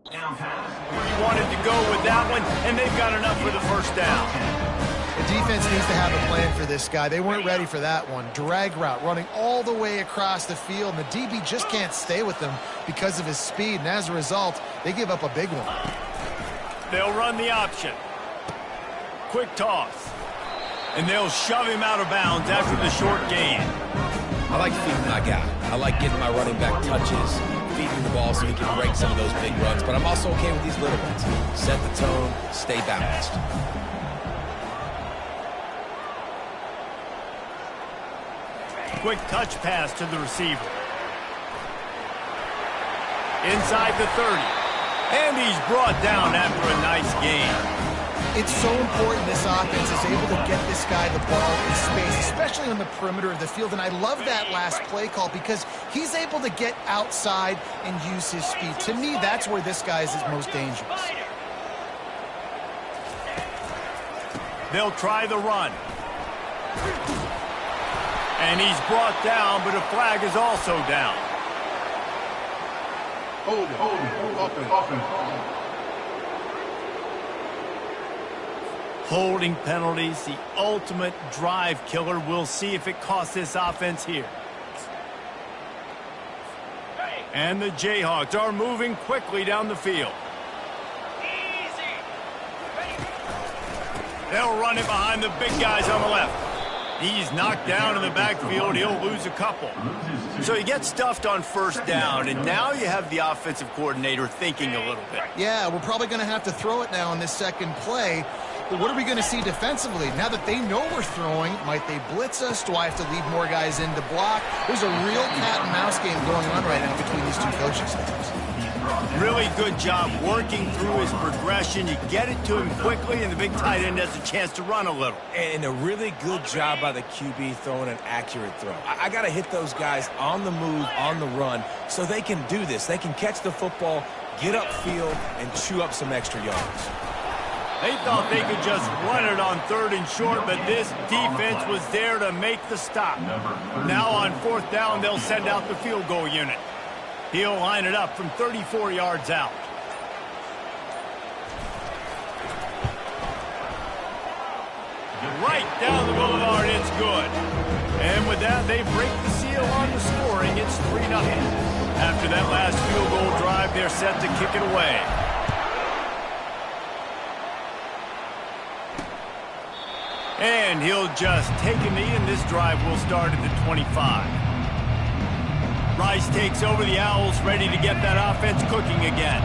He wanted to go with that one, and they've got enough for the 1st down. The defense needs to have a plan for this guy. They weren't ready for that one. Drag route, running all the way across the field, and the DB just can't stay with him because of his speed, and as a result, they give up a big one. They'll run the option. Quick toss. And they'll shove him out of bounds after the short gain. I like feeding my guy. I like getting my running back touches, feeding the ball so he can break some of those big runs, but I'm also okay with these little ones. Set the tone, stay balanced. Quick touch pass to the receiver. Inside the 30. And he's brought down after a nice gain. It's so important this offense is able to get this guy the ball in space, especially on the perimeter of the field. And I love that last play call because he's able to get outside and use his speed. To me, that's where this guy is his most dangerous. They'll try the run. And he's brought down, but a flag is also down. Holding penalties, the ultimate drive killer. We'll see if it costs this offense here. And the Jayhawks are moving quickly down the field. They'll run it behind the big guys on the left. He's knocked down in the backfield. He'll lose a couple. So he gets stuffed on first down, and now you have the offensive coordinator thinking a little bit. Yeah, we're probably going to have to throw it now in this second play. But what are we going to see defensively? Now that they know we're throwing, might they blitz us? Do I have to leave more guys in to block? There's a real cat and mouse game going on right now between these two coaching staffs. Really good job working through his progression. You get it to him quickly, and the big tight end has a chance to run a little. And a really good job by the QB throwing an accurate throw. I got to hit those guys on the move, on the run, so they can do this. They can catch the football, get upfield, and chew up some extra yards. They thought they could just run it on third and short, but this defense was there to make the stop. Now on fourth down, they'll send out the field goal unit. He'll line it up from 34 yards out. Right down the boulevard, it's good. And with that, they break the seal on the scoring. It's 3-0. After that last field goal drive, they're set to kick it away. And he'll just take a knee, and this drive will start at the 25. Rice takes over the Owls, ready to get that offense cooking again.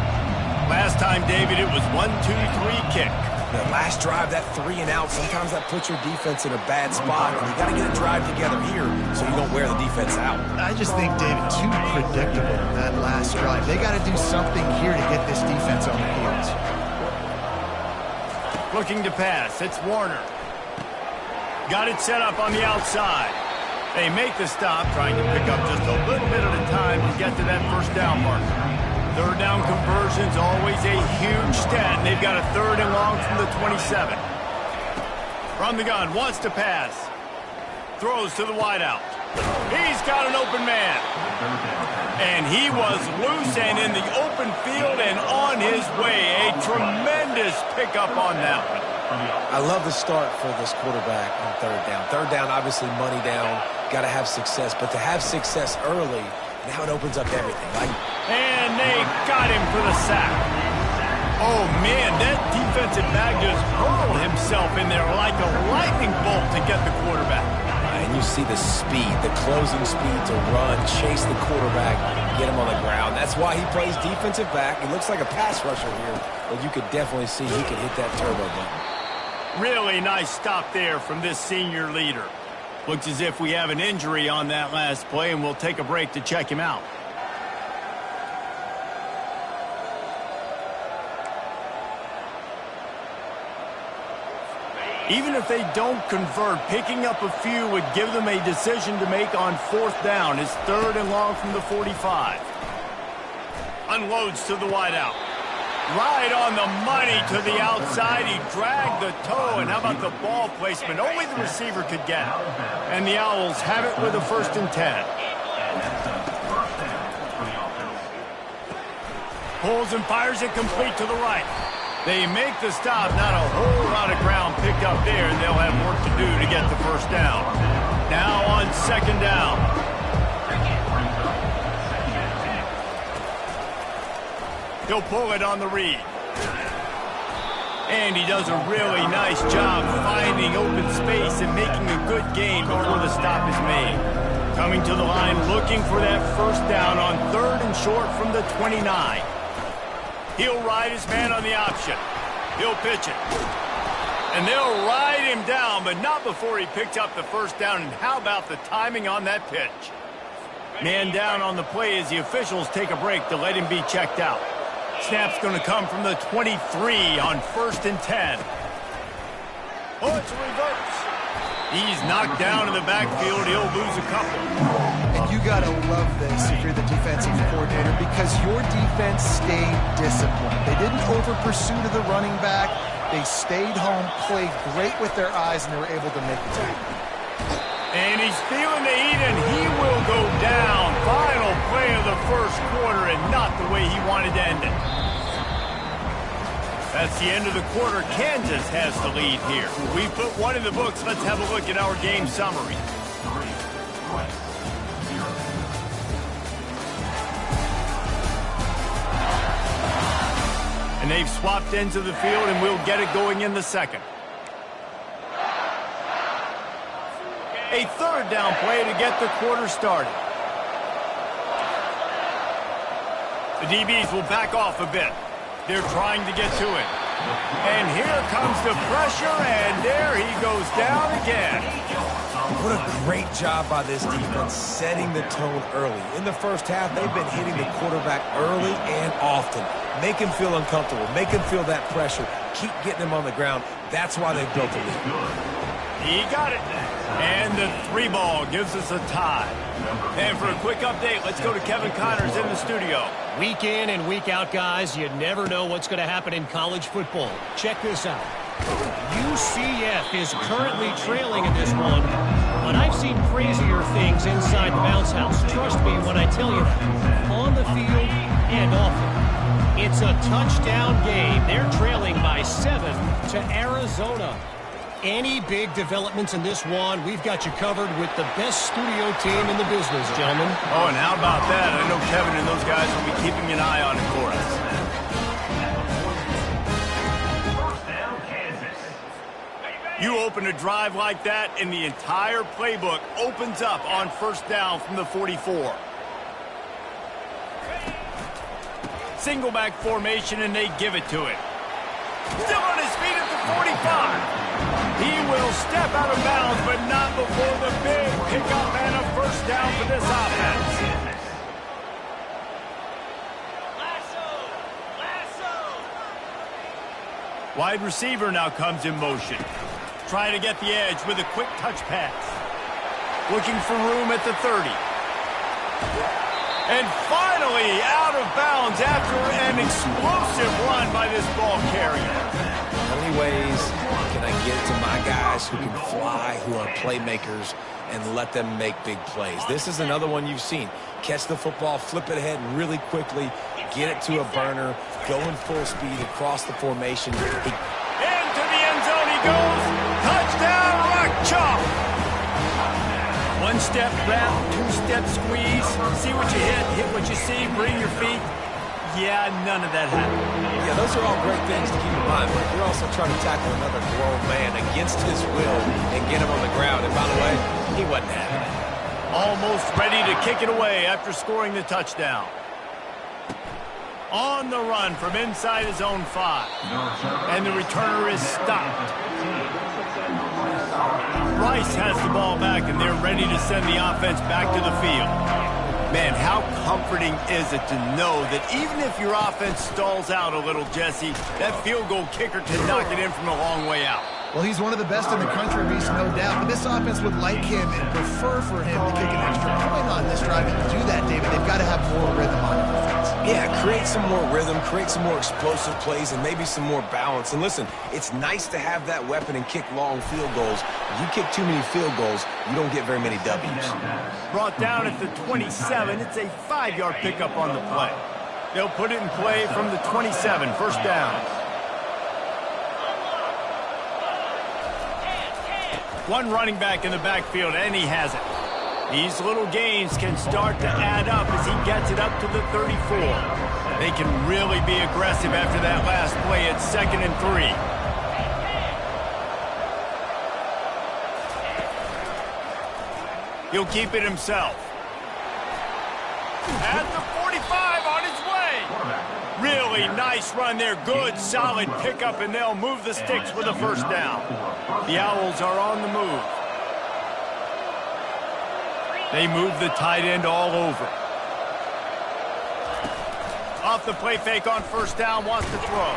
Last time, David, it was 1-2-3 kick. The last drive, that 3 and out, sometimes that puts your defense in a bad spot, and you got to get a drive together here so you don't wear the defense out. I just think, David, too predictable, that last drive. They got to do something here to get this defense on the heels. Looking to pass, it's Warner. Got it set up on the outside. They make the stop, trying to pick up just a little bit at a time to get to that first down marker. Third down conversion's always a huge stat, and they've got a 3rd and long from the 27. From the gun, wants to pass. Throws to the wideout. He's got an open man. And he was loose and in the open field and on his way. A tremendous pickup on that one. I love the start for this quarterback on third down. Third down, obviously money down, got to have success. But to have success early, now it opens up everything. And they got him for the sack. Oh, man, that defensive back just hurled himself in there like a lightning bolt to get the quarterback. And you see the speed, the closing speed to run, chase the quarterback, get him on the ground. That's why he plays defensive back. He looks like a pass rusher here, but you could definitely see he could hit that turbo button. Really nice stop there from this senior leader. Looks as if we have an injury on that last play, and we'll take a break to check him out. Even if they don't convert, picking up a few would give them a decision to make on fourth down. It's 3rd and long from the 45. Unloads to the wideout. Right on the money to the outside. He dragged the toe, and how about the ball placement? Only the receiver could get it. And the Owls have it with a 1st and 10. Pulls and fires it complete to the right. They make the stop. Not a whole lot of ground picked up there, and they'll have work to do to get the first down. Now on 2nd down. He'll pull it on the read. And he does a really nice job finding open space and making a good gain before the stop is made. Coming to the line, looking for that first down on 3rd and short from the 29. He'll ride his man on the option. He'll pitch it. And they'll ride him down, but not before he picked up the first down. And how about the timing on that pitch? Man down on the play as the officials take a break to let him be checked out. Snap's going to come from the 23 on 1st and 10. Oh, it's a reverse. He's knocked down in the backfield. He'll lose a couple. And you got to love this if you're the defensive coordinator, because your defense stayed disciplined. They didn't over-pursue to the running back. They stayed home, played great with their eyes, and they were able to make the tackle. And he's feeling the heat, and he will go down. Final play of the first quarter, and not the way he wanted to end it. That's the end of the quarter. Kansas has the lead here. We put one in the books. Let's have a look at our game summary. And they've swapped ends of the field, and we'll get it going in the second. A third down play to get the quarter started. The DBs will back off a bit. They're trying to get to it. And here comes the pressure, and there he goes down again. What a great job by this defense setting the tone early. In the first half, they've been hitting the quarterback early and often. Make him feel uncomfortable. Make him feel that pressure. Keep getting him on the ground. That's why they've built a lead. He got it. And the 3-ball gives us a tie. And for a quick update, let's go to Kevin Connors in the studio. Week in and week out, guys, you never know what's going to happen in college football. Check this out. UCF is currently trailing in this one, but I've seen crazier things inside the bounce house. Trust me when I tell you that. On the field and off it. It's a touchdown game. They're trailing by 7 to Arizona. Any big developments in this one, we've got you covered with the best studio team in the business, gentlemen. Oh, and how about that? I know Kevin and those guys will be keeping an eye on it for us. You open a drive like that, and the entire playbook opens up on first down from the 44. Single back formation, and they give it to him. Still on his feet at the 45. He will step out of bounds, but not before the big pickup and a first down for this offense. Wide receiver now comes in motion. Trying to get the edge with a quick touch pass. Looking for room at the 30. And finally out of bounds after an explosive run by this ball carrier. How many ways can I get it to my guys who can fly, who are playmakers, and let them make big plays? This is another one you've seen. Catch the football, flip it ahead really quickly, get it to a burner, go in full speed across the formation. Into the end zone he goes. Touchdown, Rock Chalk. One-step wrap, two-step squeeze. See what you hit what you see, bring your feet. Yeah, none of that happened. Yeah, those are all great things to keep in mind, but you're also trying to tackle another grown man against his will and get him on the ground. And by the way, he wasn't having it. Almost ready to kick it away after scoring the touchdown. On the run from inside his own 5. And the returner is stopped. Rice has the ball back, and they're ready to send the offense back to the field. Man, how comforting is it to know that even if your offense stalls out a little, Jesse, that field goal kicker can knock it in from a long way out. Well, he's one of the best in the country, Reese, no doubt. But this offense would like him and prefer for him to kick an extra point on this drive. And to do that, David, they've got to have more rhythm on offense. Yeah, create some more rhythm, create some more explosive plays, and maybe some more balance. And listen, it's nice to have that weapon and kick long field goals. If you kick too many field goals, you don't get very many W's. Brought down at the 27. It's a 5-yard pickup on the play. They'll put it in play from the 27, first down. One running back in the backfield, and he has it. These little gains can start to add up as he gets it up to the 34. They can really be aggressive after that last play at 2nd and 3. He'll keep it himself. At the 45 on his way. Really nice run there. Good, solid pickup, and they'll move the sticks with a first down. The Owls are on the move. They move the tight end all over. Off the play fake on first down, wants to throw.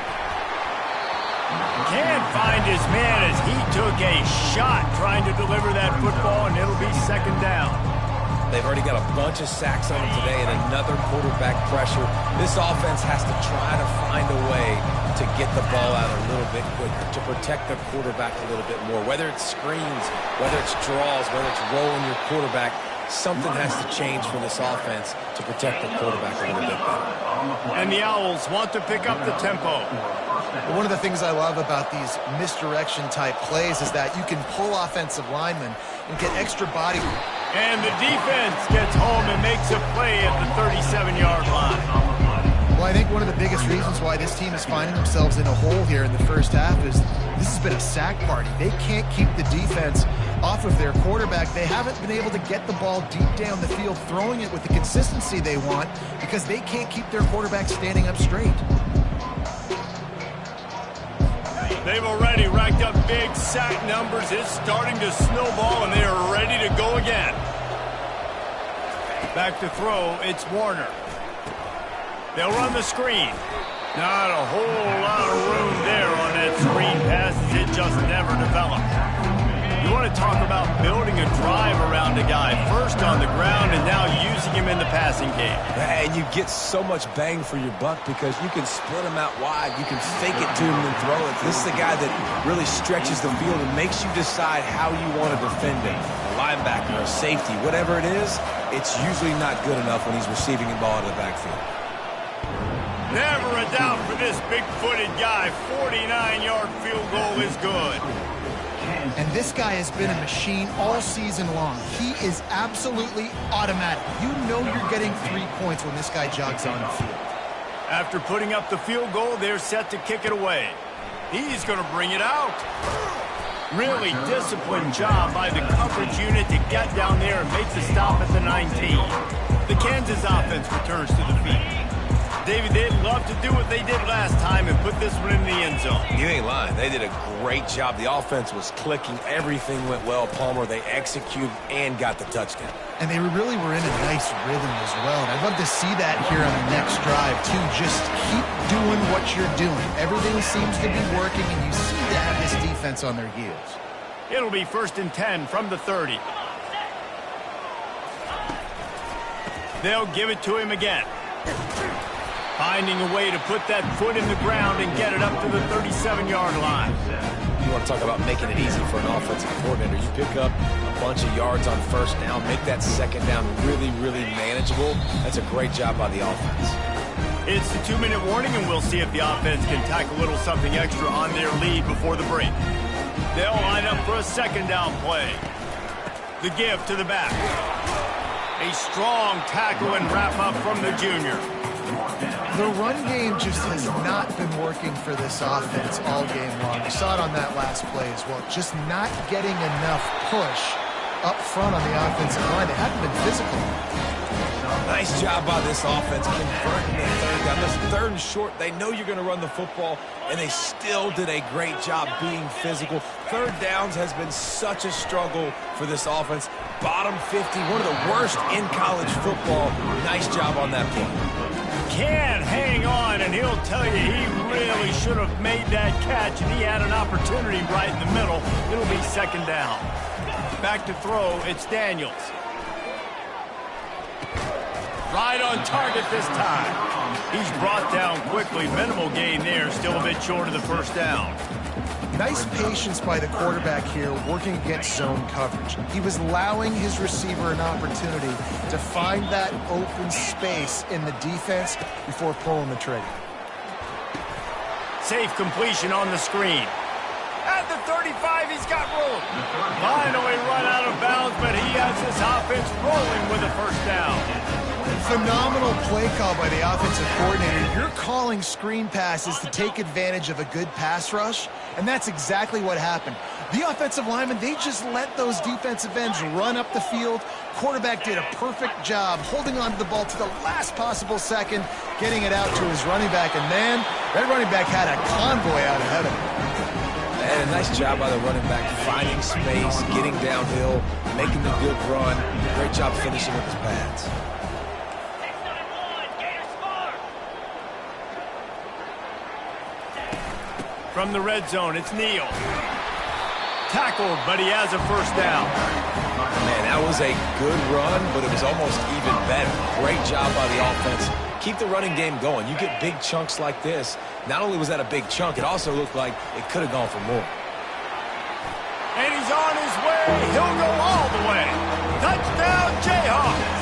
Can't find his man as he took a shot trying to deliver that football, and it'll be 2nd down. They've already got a bunch of sacks on them today and another quarterback pressure. This offense has to try to find a way to get the ball out a little bit quicker, to protect their quarterback a little bit more. Whether it's screens, whether it's draws, whether it's rolling your quarterback, something has to change for this offense to protect the quarterback a little bit better. And the Owls want to pick up the tempo. One of the things I love about these misdirection-type plays is that you can pull offensive linemen and get extra body. And the defense gets home and makes a play at the 37-yard line. Well, I think one of the biggest reasons why this team is finding themselves in a hole here in the first half is this has been a sack party. They can't keep the defense off of their quarterback. They haven't been able to get the ball deep down the field, throwing it with the consistency they want because they can't keep their quarterback standing up straight. They've already racked up big sack numbers. It's starting to snowball, and they are ready to go again. Back to throw, it's Warner. They'll run the screen. Not a whole lot of room there on that screen pass. It just never developed. You want to talk about building a drive around a guy. First on the ground and now using him in the passing game. And you get so much bang for your buck because you can split him out wide. You can fake it to him and throw it. This is the guy that really stretches the field and makes you decide how you want to defend him. A linebacker, a safety, whatever it is, it's usually not good enough when he's receiving the ball in the backfield. Never a doubt for this big-footed guy. 49-yard field goal is good. And this guy has been a machine all season long. He is absolutely automatic. You know you're getting 3 points when this guy jogs on the field. After putting up the field goal, they're set to kick it away. He's going to bring it out. Really disciplined job by the coverage unit to get down there and make the stop at the 19. The Kansas offense returns to the field. David, they'd love to do what they did last time and put this one in the end zone. You ain't lying. They did a great job. The offense was clicking. Everything went well. Palmer, they executed and got the touchdown. And they really were in a nice rhythm as well. And I'd love to see that here on the next drive, too. Just keep doing what you're doing. Everything seems to be working, and you seem to have this defense on their heels. It'll be 1st and 10 from the 30. They'll give it to him again. Finding a way to put that foot in the ground and get it up to the 37-yard line. You want to talk about making it easy for an offensive coordinator. You pick up a bunch of yards on first down, make that second down really, really manageable. That's a great job by the offense. It's the 2-minute warning, and we'll see if the offense can tack a little something extra on their lead before the break. They'll line up for a second down play. The give to the back. A strong tackle and wrap up from the junior. The run game just has not been working for this offense all game long. We saw it on that last play as well. Just not getting enough push up front on the offensive line. They haven't been physical. Nice job by this offense converting the third down. This 3rd and short, they know you're going to run the football, and they still did a great job being physical. 3rd downs has been such a struggle for this offense. Bottom 50, one of the worst in college football. Nice job on that play. Can't hang on, and he'll tell you he really should have made that catch, and he had an opportunity right in the middle. It'll be 2nd down. Back to throw, it's Daniels. Right on target this time. He's brought down quickly. Minimal gain there, still a bit short of the 1st down. Nice patience by the quarterback here, working against zone coverage. He was allowing his receiver an opportunity to find that open space in the defense before pulling the trigger. Safe completion on the screen. At the 35, he's got room. Finally run out of bounds, but he has this offense rolling with a 1st down. Phenomenal play call by the offensive coordinator. You're calling screen passes to take advantage of a good pass rush, and that's exactly what happened. The offensive linemen, they just let those defensive ends run up the field. Quarterback did a perfect job holding on to the ball to the last possible second, getting it out to his running back, and man, that running back had a convoy out ahead of him. And a nice job by the running back, finding space, getting downhill, making the good run. Great job finishing with his pads. From the red zone, it's Neal. Tackled, but he has a 1st down. Man, that was a good run, but it was almost even better. Great job by the offense. Keep the running game going. You get big chunks like this. Not only was that a big chunk, it also looked like it could have gone for more. And he's on his way. He'll go all the way. Touchdown, Jayhawks.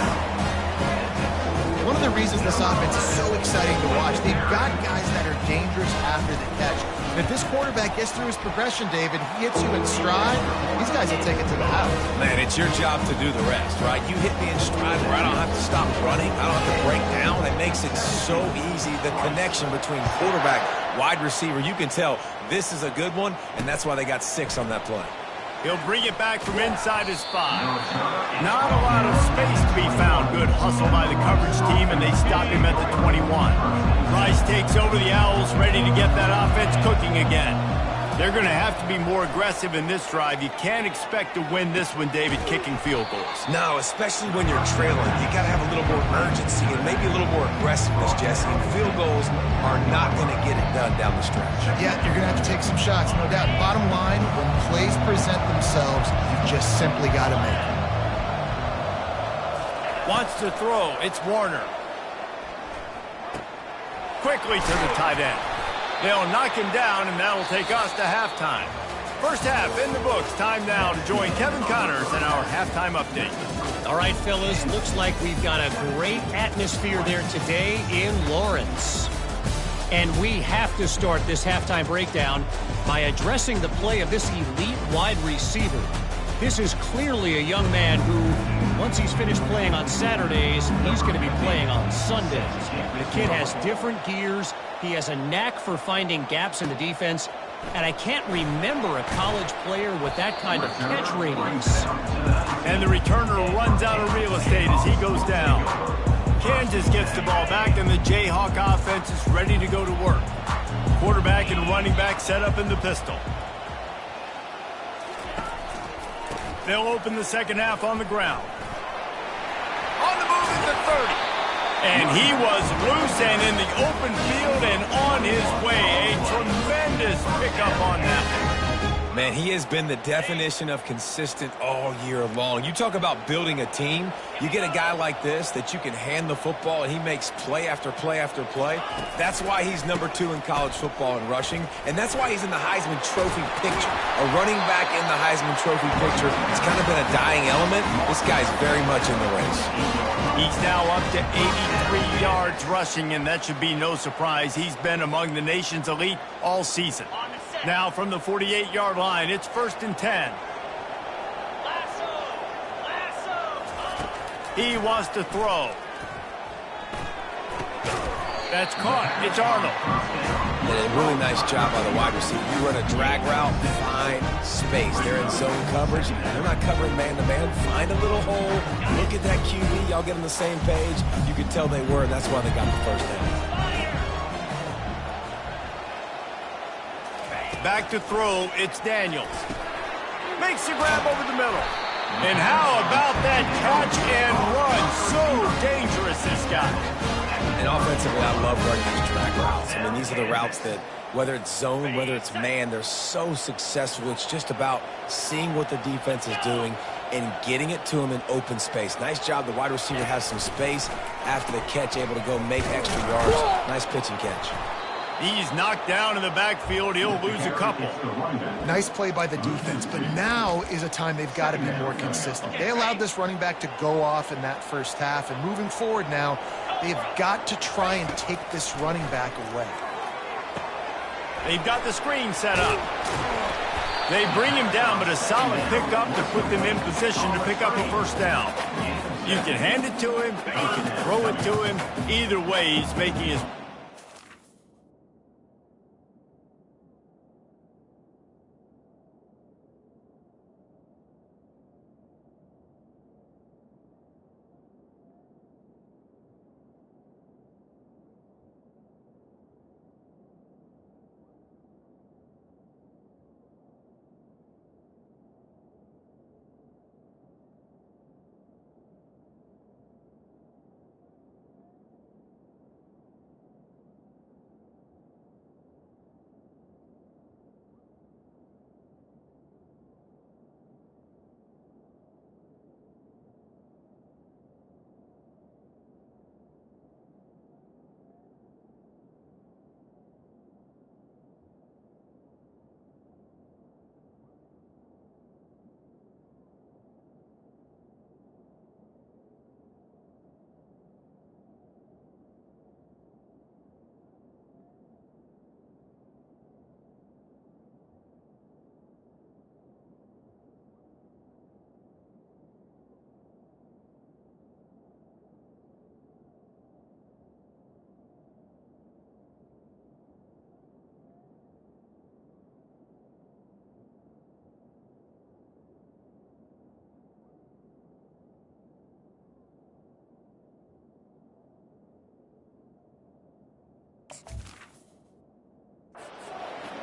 One of the reasons this offense is so exciting to watch, they've got guys that are dangerous after the catch. And if this quarterback gets through his progression, David, he hits you in stride, these guys will take it to the house. Man, it's your job to do the rest, right? You hit me in stride where I don't have to stop running. I don't have to break down. It makes it so easy. The connection between quarterback, wide receiver, you can tell this is a good one, and that's why they got 6 on that play. He'll bring it back from inside his 5. Not a lot of space to be found. Good hustle by the coverage team, and they stop him at the 21. Rice takes over the Owls, ready to get that offense cooking again. They're going to have to be more aggressive in this drive. You can't expect to win this one, David, kicking field goals. No, especially when you're trailing. You got to have a little more urgency and maybe a little more aggressiveness, Jesse. Field goals are not going to get it done down the stretch. Yeah, you're going to have to take some shots, no doubt. Bottom line, when plays present themselves, you just simply got to make them. Wants to throw. It's Warner. Quickly to the tight end. They'll knock him down, and that'll take us to halftime. First half in the books. Time now to join Kevin Connors in our halftime update. All right, fellas, looks like we've got a great atmosphere there today in Lawrence. And we have to start this halftime breakdown by addressing the play of this elite wide receiver. This is clearly a young man who, once he's finished playing on Saturdays, he's going to be playing on Sundays. The kid has different gears. He has a knack for finding gaps in the defense. And I can't remember a college player with that kind of catch radius. And the returner runs out of real estate as he goes down. Kansas gets the ball back, and the Jayhawk offense is ready to go to work. Quarterback and running back set up in the pistol. They'll open the second half on the ground. On the move at the 30. And he was loose and in the open field and on his way. A tremendous pickup on that. Man, he has been the definition of consistent all year long. You talk about building a team. You get a guy like this that you can hand the football, and he makes play after play after play. That's why he's number 2 in college football in rushing, and that's why he's in the Heisman Trophy picture. A running back in the Heisman Trophy picture. It's kind of been a dying element. This guy's very much in the race. He's now up to 83 yards rushing, and that should be no surprise. He's been among the nation's elite all season. Now from the 48-yard line, it's 1st and 10. He wants to throw. That's caught. It's Arnold. And a really nice job by the wide receiver. You run a drag route, find space. They're in zone coverage. They're not covering man-to-man. Find a little hole. Look at that QB. Y'all get on the same page. You could tell they were, and that's why they got the first down. Back to throw, it's Daniels. Makes the grab over the middle. And how about that catch and run? So dangerous, this guy. And offensively, I love running these drag routes. I mean, these are the routes that, whether it's zone, whether it's man, they're so successful. It's just about seeing what the defense is doing and getting it to him in open space. Nice job. The wide receiver has some space after the catch, able to go make extra yards. Nice pitch and catch. He's knocked down in the backfield. He'll lose a couple. Nice play by the defense, but now is a time they've got to be more consistent. They allowed this running back to go off in that first half, and moving forward now, they've got to try and take this running back away. They've got the screen set up. They bring him down, but a solid pickup to put them in position to pick up a first down. You can hand it to him. You can throw it to him. Either way, he's making his...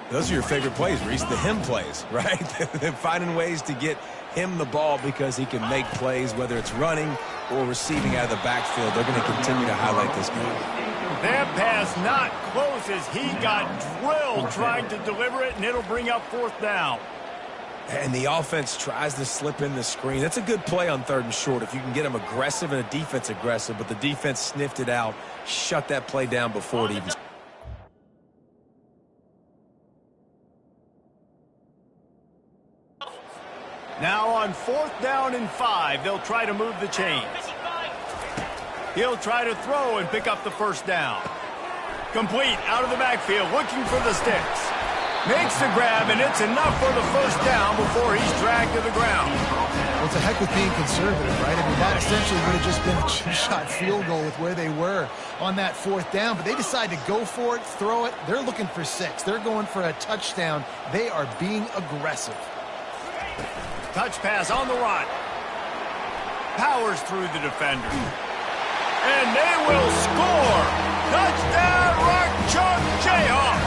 Those are your favorite plays, Reese, the him plays, right? They're finding ways to get him the ball because he can make plays, whether it's running or receiving out of the backfield. They're going to continue to highlight this guy. That pass not close as he got drilled trying to deliver it, and it'll bring up 4th down. And the offense tries to slip in the screen. That's a good play on 3rd and short if you can get them aggressive and a defense aggressive, but the defense sniffed it out, shut that play down before it even. Now on 4th down and 5, they'll try to move the chains. He'll try to throw and pick up the 1st down. Complete out of the backfield, looking for the sticks. Makes the grab, and it's enough for the 1st down before he's dragged to the ground. Well, it's a heck with being conservative, right? I mean, that essentially would have just been a two-shot field goal with where they were on that 4th down, but they decide to go for it, throw it. They're looking for 6. They're going for a touchdown. They are being aggressive. Touch pass on the run. Powers through the defender. And they will score. Touchdown, Rock Chalk Jayhawk.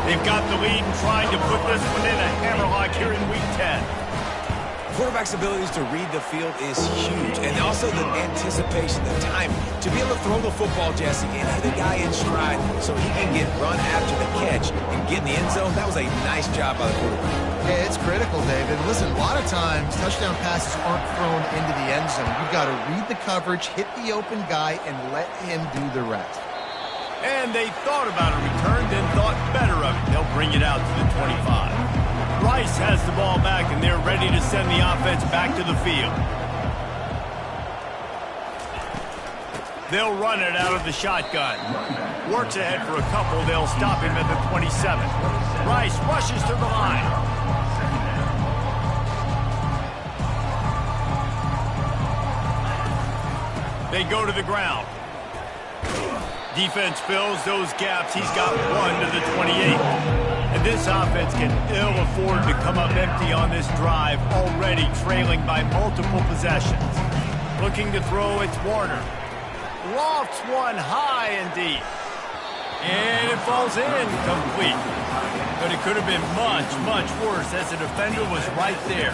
They've got the lead and trying to put this one in a hammerlock here in Week 10. Quarterback's abilities to read the field is huge, and also the anticipation, the timing. To be able to throw the football, Jesse, and hit a guy in stride so he can get run after the catch and get in the end zone, that was a nice job by the quarterback. Yeah, it's critical, David. Listen, a lot of times touchdown passes aren't thrown into the end zone. You've got to read the coverage, hit the open guy, and let him do the rest. And they thought about a return, then thought better of it. They'll bring it out to the 25. Rice has the ball back, and they're ready to send the offense back to the field. They'll run it out of the shotgun. Works ahead for a couple. They'll stop him at the 27. Rice rushes to the line. They go to the ground. Defense fills those gaps. He's got 1 to the 28. And this offense can ill afford to come up empty on this drive, already trailing by multiple possessions. Looking to throw, it's Warner. Lofts one high and deep. And it falls in, complete. But it could have been much, much worse as the defender was right there.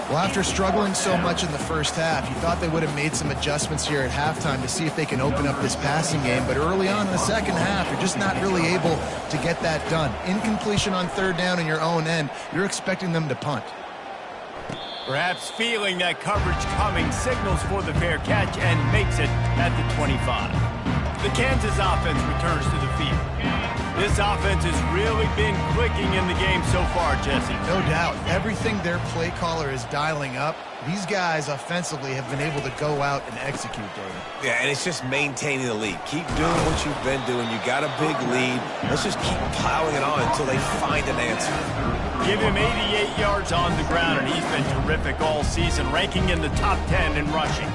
Well, after struggling so much in the first half, you thought they would have made some adjustments here at halftime to see if they can open up this passing game. But early on in the second half, you're just not really able to get that done. Incompletion on 3rd down in your own end, you're expecting them to punt. Perhaps feeling that coverage coming, signals for the fair catch and makes it at the 25. The Kansas offense returns to the field. This offense has really been clicking in the game so far, Jesse. No doubt. Everything their play caller is dialing up, these guys offensively have been able to go out and execute, David. Yeah, and it's just maintaining the lead. Keep doing what you've been doing. You got a big lead. Let's just keep piling it on until they find an answer. Give him 88 yards on the ground, and he's been terrific all season, ranking in the top 10 in rushing.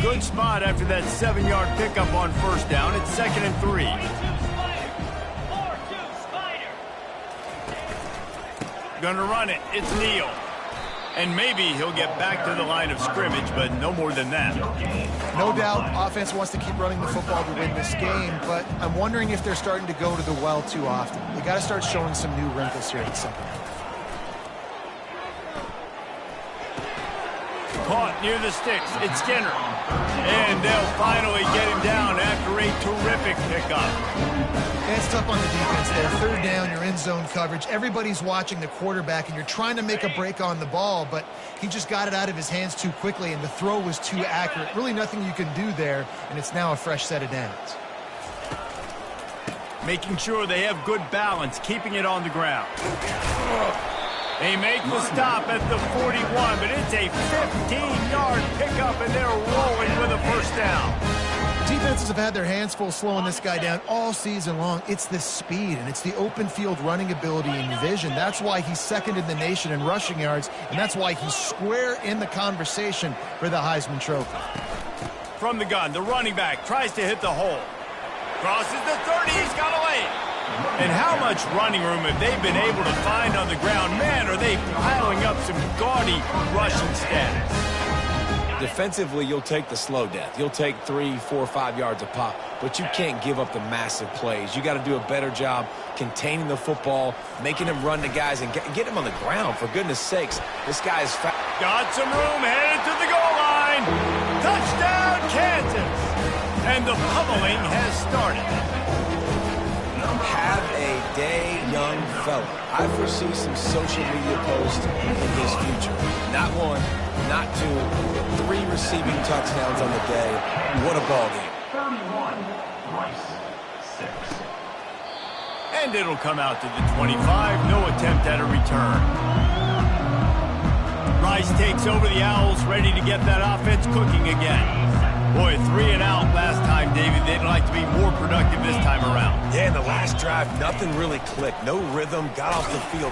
Good spot after that 7-yard pickup on 1st down. It's 2nd and 3. 4-2 Spider. Gonna run it. It's Neal. And maybe he'll get back to the line of scrimmage, but no more than that. No doubt, offense wants to keep running the football to win this game, but I'm wondering if they're starting to go to the well too often. They got to start showing some new wrinkles here in the second half. Caught near the sticks. It's Skinner. And they'll finally get him down after a terrific pickup. And it's tough on the defense there. 3rd down, you're in zone coverage. Everybody's watching the quarterback, and you're trying to make a break on the ball, but he just got it out of his hands too quickly, and the throw was too accurate. Really nothing you can do there, and it's now a fresh set of downs. Making sure they have good balance, keeping it on the ground. They make the stop at the 41, but it's a 15-yard pickup, and they're rolling with a 1st down. Defenses have had their hands full slowing this guy down all season long. It's the speed, and it's the open field running ability and vision. That's why he's 2nd in the nation in rushing yards, and that's why he's square in the conversation for the Heisman Trophy. From the gun, the running back tries to hit the hole. Crosses the 30, he's got away. And how much running room have they been able to find on the ground? Man, are they piling up some gaudy rushing stats. Defensively, you'll take the slow death. You'll take 3, 4, 5 yards a pop, but you can't give up the massive plays. You got to do a better job containing the football, making him run to guys, and get him on the ground. For goodness sakes, this guy is fast. Got some room, headed to the goal line. Touchdown, Kansas. And the pummeling has started. Have a day, young fella. I foresee some social media posts in his future. Not 1, not 2, 3 receiving touchdowns on the day. What a ball game. 31, Rice, 6. And it'll come out to the 25. No attempt at a return. Rice takes over the Owls, ready to get that offense cooking again. Boy, 3 and out last time, David. They'd like to be more productive this time around. Yeah, in the last drive, nothing really clicked. No rhythm. Got off the field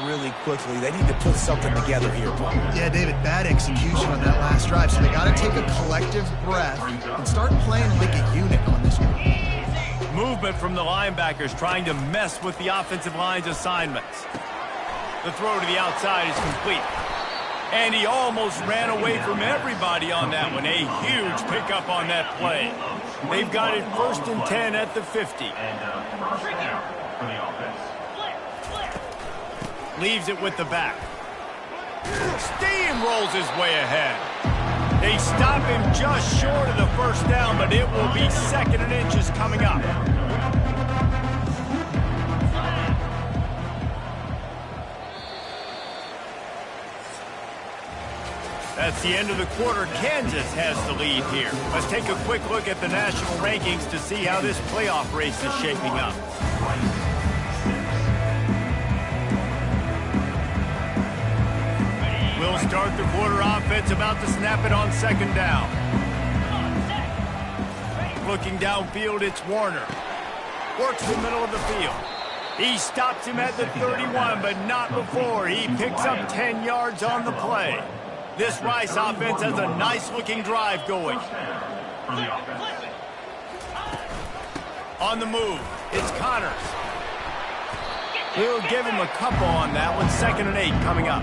really quickly. They need to put something together here, Paul. Yeah, David, bad execution on that last drive. So they got to take a collective breath and start playing like a unit on this one. Movement from the linebackers trying to mess with the offensive line's assignments. The throw to the outside is complete. And he almost ran away from everybody on that one. A huge pickup on that play. They've got it 1st and 10 at the 50. And first down for the offense. Leaves it with the back. Steamrolls his way ahead. They stop him just short of the first down, but it will be 2nd and inches coming up. That's the end of the quarter. Kansas has the lead here. Let's take a quick look at the national rankings to see how this playoff race is shaping up. We'll start the quarter offense, about to snap it on 2nd down. Looking downfield, it's Warner. Works the middle of the field. He stops him at the 31, but not before. He picks up 10 yards on the play. This Rice offense has a nice-looking drive going. On the move, it's Connors. We'll give him a couple on that one. 2nd and 8 coming up.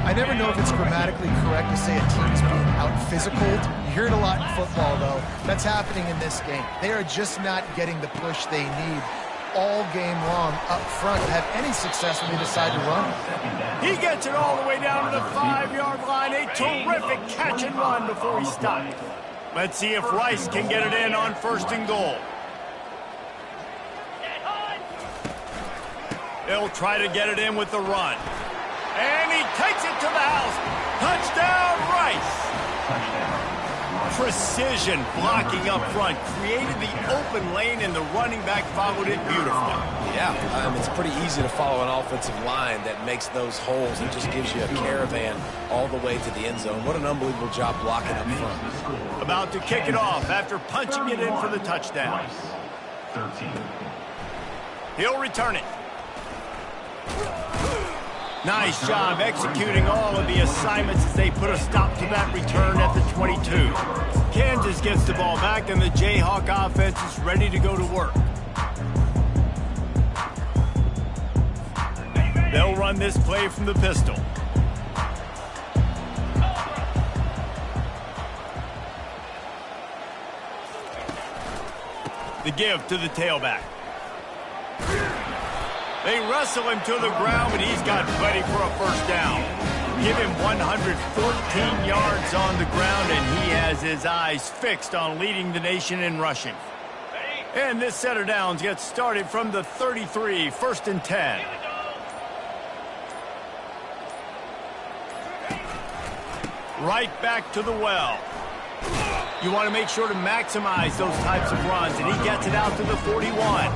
I never know if it's grammatically correct to say a team's being out-physicaled. You hear it a lot in football, though. That's happening in this game. They are just not getting the push they need all game long up front to have any success when they decide to run. He gets it all the way down to the 5-yard line. A terrific catch and run before he stopped. Let's see if Rice can get it in on 1st and goal. They'll try to get it in with the run. And he takes it to the house. Touchdown, Rice. Precision blocking up front. Created the open lane, and the running back followed it beautifully. Yeah, it's pretty easy to follow an offensive line that makes those holes and just gives you a caravan all the way to the end zone. What an unbelievable job blocking up front. About to kick it off after punching it in for the touchdown. 13. He'll return it. Nice job executing all of the assignments as they put a stop to that return at the 22. Kansas gets the ball back, and the Jayhawk offense is ready to go to work. They'll run this play from the pistol. The give to the tailback. They wrestle him to the ground, but he's got plenty for a first down. Give him 114 yards on the ground, and he has his eyes fixed on leading the nation in rushing. And this set of downs gets started from the 33, 1st and 10. Right back to the well. You want to make sure to maximize those types of runs, and he gets it out to the 41.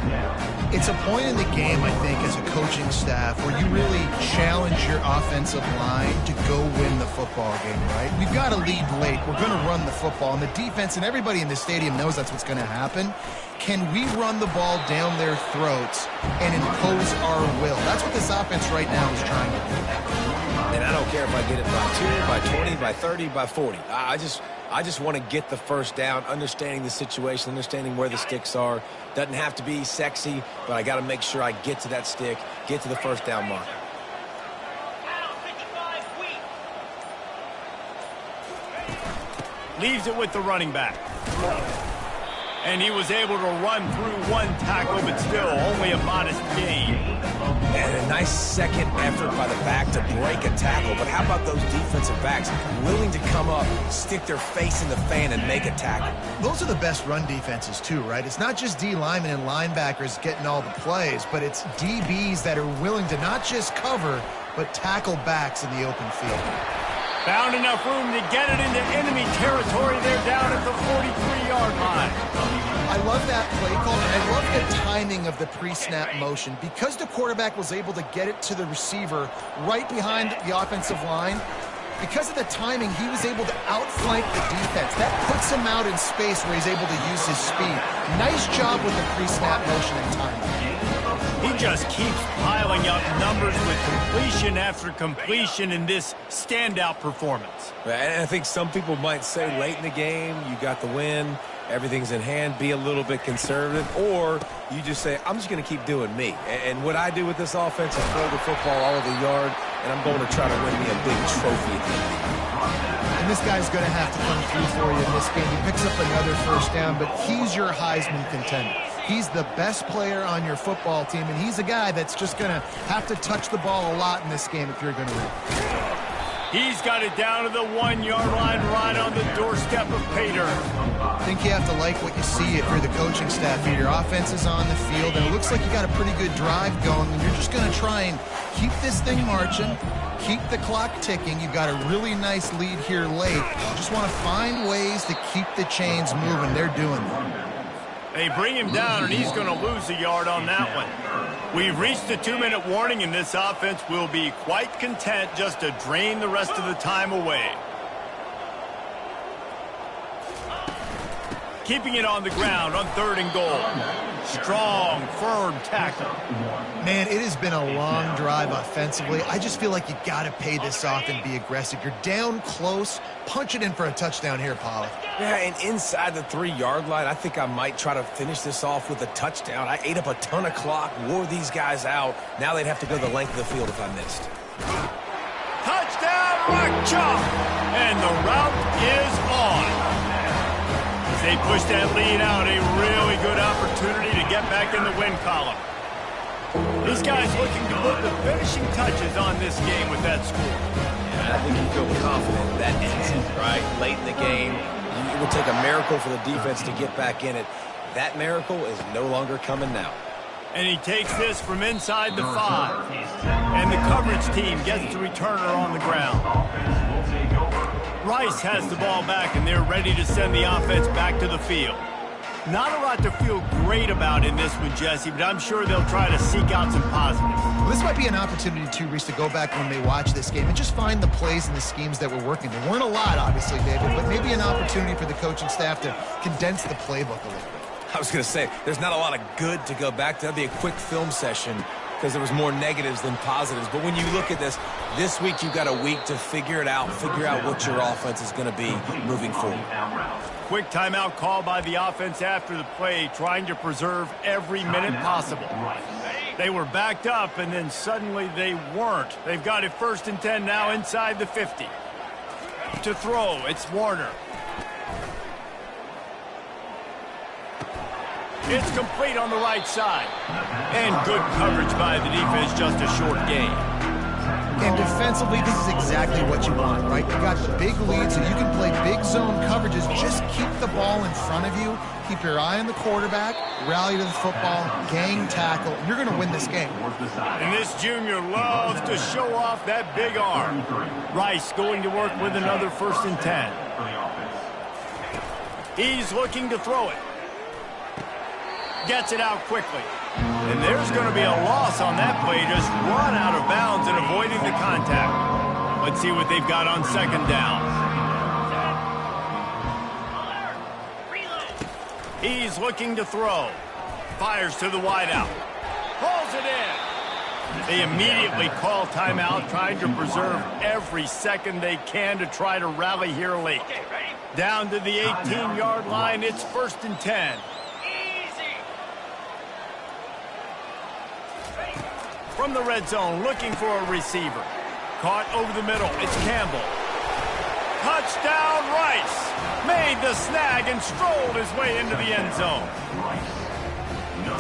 It's a point in the game, I think, as a coaching staff where you really challenge your offensive line to go win the football game, right? We've got to lead late. We're going to run the football. And the defense and everybody in the stadium knows that's what's going to happen. Can we run the ball down their throats and impose our will? That's what this offense right now is trying to do. And I don't care if I get it by 2, by 20, by 30, by 40. I just want to get the first down, understanding the situation, understanding where the sticks are. Doesn't have to be sexy, but I got to make sure I get to that stick, get to the first down mark. Leaves it with the running back. And he was able to run through one tackle, but still only a modest gain. And a nice second effort by the back to break a tackle. But how about those defensive backs willing to come up, stick their face in the fan, and make a tackle? Those are the best run defenses too, right? It's not just D linemen and linebackers getting all the plays, but it's DBs that are willing to not just cover, but tackle backs in the open field. Found enough room to get it into enemy territory. They're down at the 43-yard line. I love that play call. I love the timing of the pre-snap motion. Because the quarterback was able to get it to the receiver right behind the offensive line, because of the timing, he was able to outflank the defense. That puts him out in space where he's able to use his speed. Nice job with the pre-snap motion and timing. He just keeps piling up numbers with completion after completion in this standout performance. And I think some people might say late in the game, you got the win, everything's in hand, be a little bit conservative, or you just say, I'm just going to keep doing me. And what I do with this offense is throw the football all over the yard, and I'm going to try to win me a big trophy at the end of the year. And this guy's going to have to come through for you in this game. He picks up another first down, but he's your Heisman contender. He's the best player on your football team, and he's a guy that's just going to have to touch the ball a lot in this game if you're going to win. He's got it down to the 1-yard line right on the doorstep of Pater. I think you have to like what you see if you're the coaching staff here. Your offense is on the field, and it looks like you got a pretty good drive going, and you're just going to try and keep this thing marching, keep the clock ticking. You've got a really nice lead here late. You just want to find ways to keep the chains moving. They're doing that. They bring him down, and he's going to lose a yard on that one. We've reached the 2-minute warning, and this offense will be quite content just to drain the rest of the time away. Keeping it on the ground on 3rd and goal. Strong, firm tackle. Man, it has been a long drive offensively. I just feel like you got to pay this off and be aggressive. You're down close. Punch it in for a touchdown here, Pollock. Yeah, and inside the 3-yard line, I think I might try to finish this off with a touchdown. I ate up a ton of clock, wore these guys out. Now they'd have to go the length of the field if I missed. Touchdown, rock chalk! And the route is on. As they push that lead out, a really good opportunity to get back in the win column. These guys looking to put the finishing touches on this game with that score. Yeah, I think you feel confident that ends it, right? Late in the game, it will take a miracle for the defense to get back in it. That miracle is no longer coming now. And he takes this from inside the 5. And the coverage team gets the returner on the ground. Rice has the ball back, and they're ready to send the offense back to the field. Not a lot to feel great about in this one, Jesse, but I'm sure they'll try to seek out some positives. Well, this might be an opportunity, too, Reese, to go back when they watch this game and just find the plays and the schemes that were working. There weren't a lot, obviously, David, but maybe an opportunity for the coaching staff to condense the playbook a little bit. I was going to say, there's not a lot of good to go back to. That'd be a quick film session because there was more negatives than positives. But when you look at this week you've got a week to figure it out, figure out what your offense is going to be moving forward. Quick timeout call by the offense after the play, trying to preserve every minute possible. They were backed up, and then suddenly they weren't. They've got it 1st and 10 now inside the 50. To throw, it's Warner. It's complete on the right side. And good coverage by the defense, just a short gain. And defensively, this is exactly what you want, right? You got the big lead, so you can play big zone coverages. Just keep the ball in front of you. Keep your eye on the quarterback. Rally to the football. Gang tackle. And you're going to win this game. And this junior loves to show off that big arm. Rice going to work with another 1st and 10. He's looking to throw it. Gets it out quickly. And there's going to be a loss on that play. Just run out of bounds and avoiding the contact. Let's see what they've got on 2nd down. He's looking to throw. Fires to the wideout. Pulls it in. They immediately call timeout, trying to preserve every second they can to try to rally here late. Down to the 18-yard line, it's 1st and 10. From the red zone, looking for a receiver. Caught over the middle. It's Campbell. Touchdown, Rice. Made the snag and strolled his way into the end zone.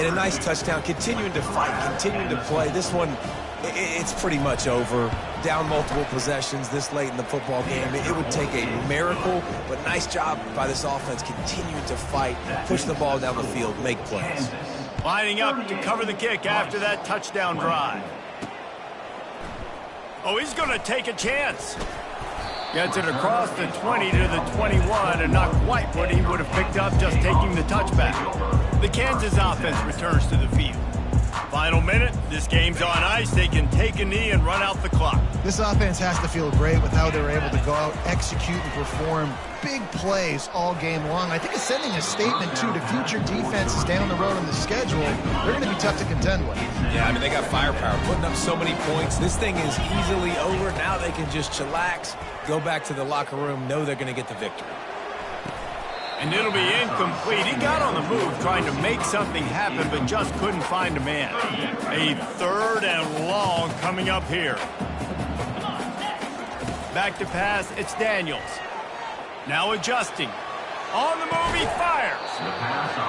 And a nice touchdown, continuing to fight, continuing to play. This one, it's pretty much over. Down multiple possessions this late in the football game. It would take a miracle, but nice job by this offense continuing to fight, push the ball down the field, make plays. Lining up to cover the kick after that touchdown drive. Oh, he's going to take a chance. Gets it across the 20 to the 21, and not quite what he would have picked up just taking the touchback. The Kansas offense returns to the field. Final minute, this game's on ice. They can take a knee and run out the clock. This offense has to feel great with how they were able to go out, execute, and perform big plays all game long. I think it's sending a statement, too, to future defenses down the road in the schedule. They're going to be tough to contend with. Yeah, I mean, they got firepower, putting up so many points. This thing is easily over. Now they can just chillax, go back to the locker room, know they're going to get the victory. And it'll be incomplete. He got on the move trying to make something happen, but just couldn't find a man. A 3rd and long coming up here. Back to pass, it's Daniels. Now adjusting. On the move, he fires.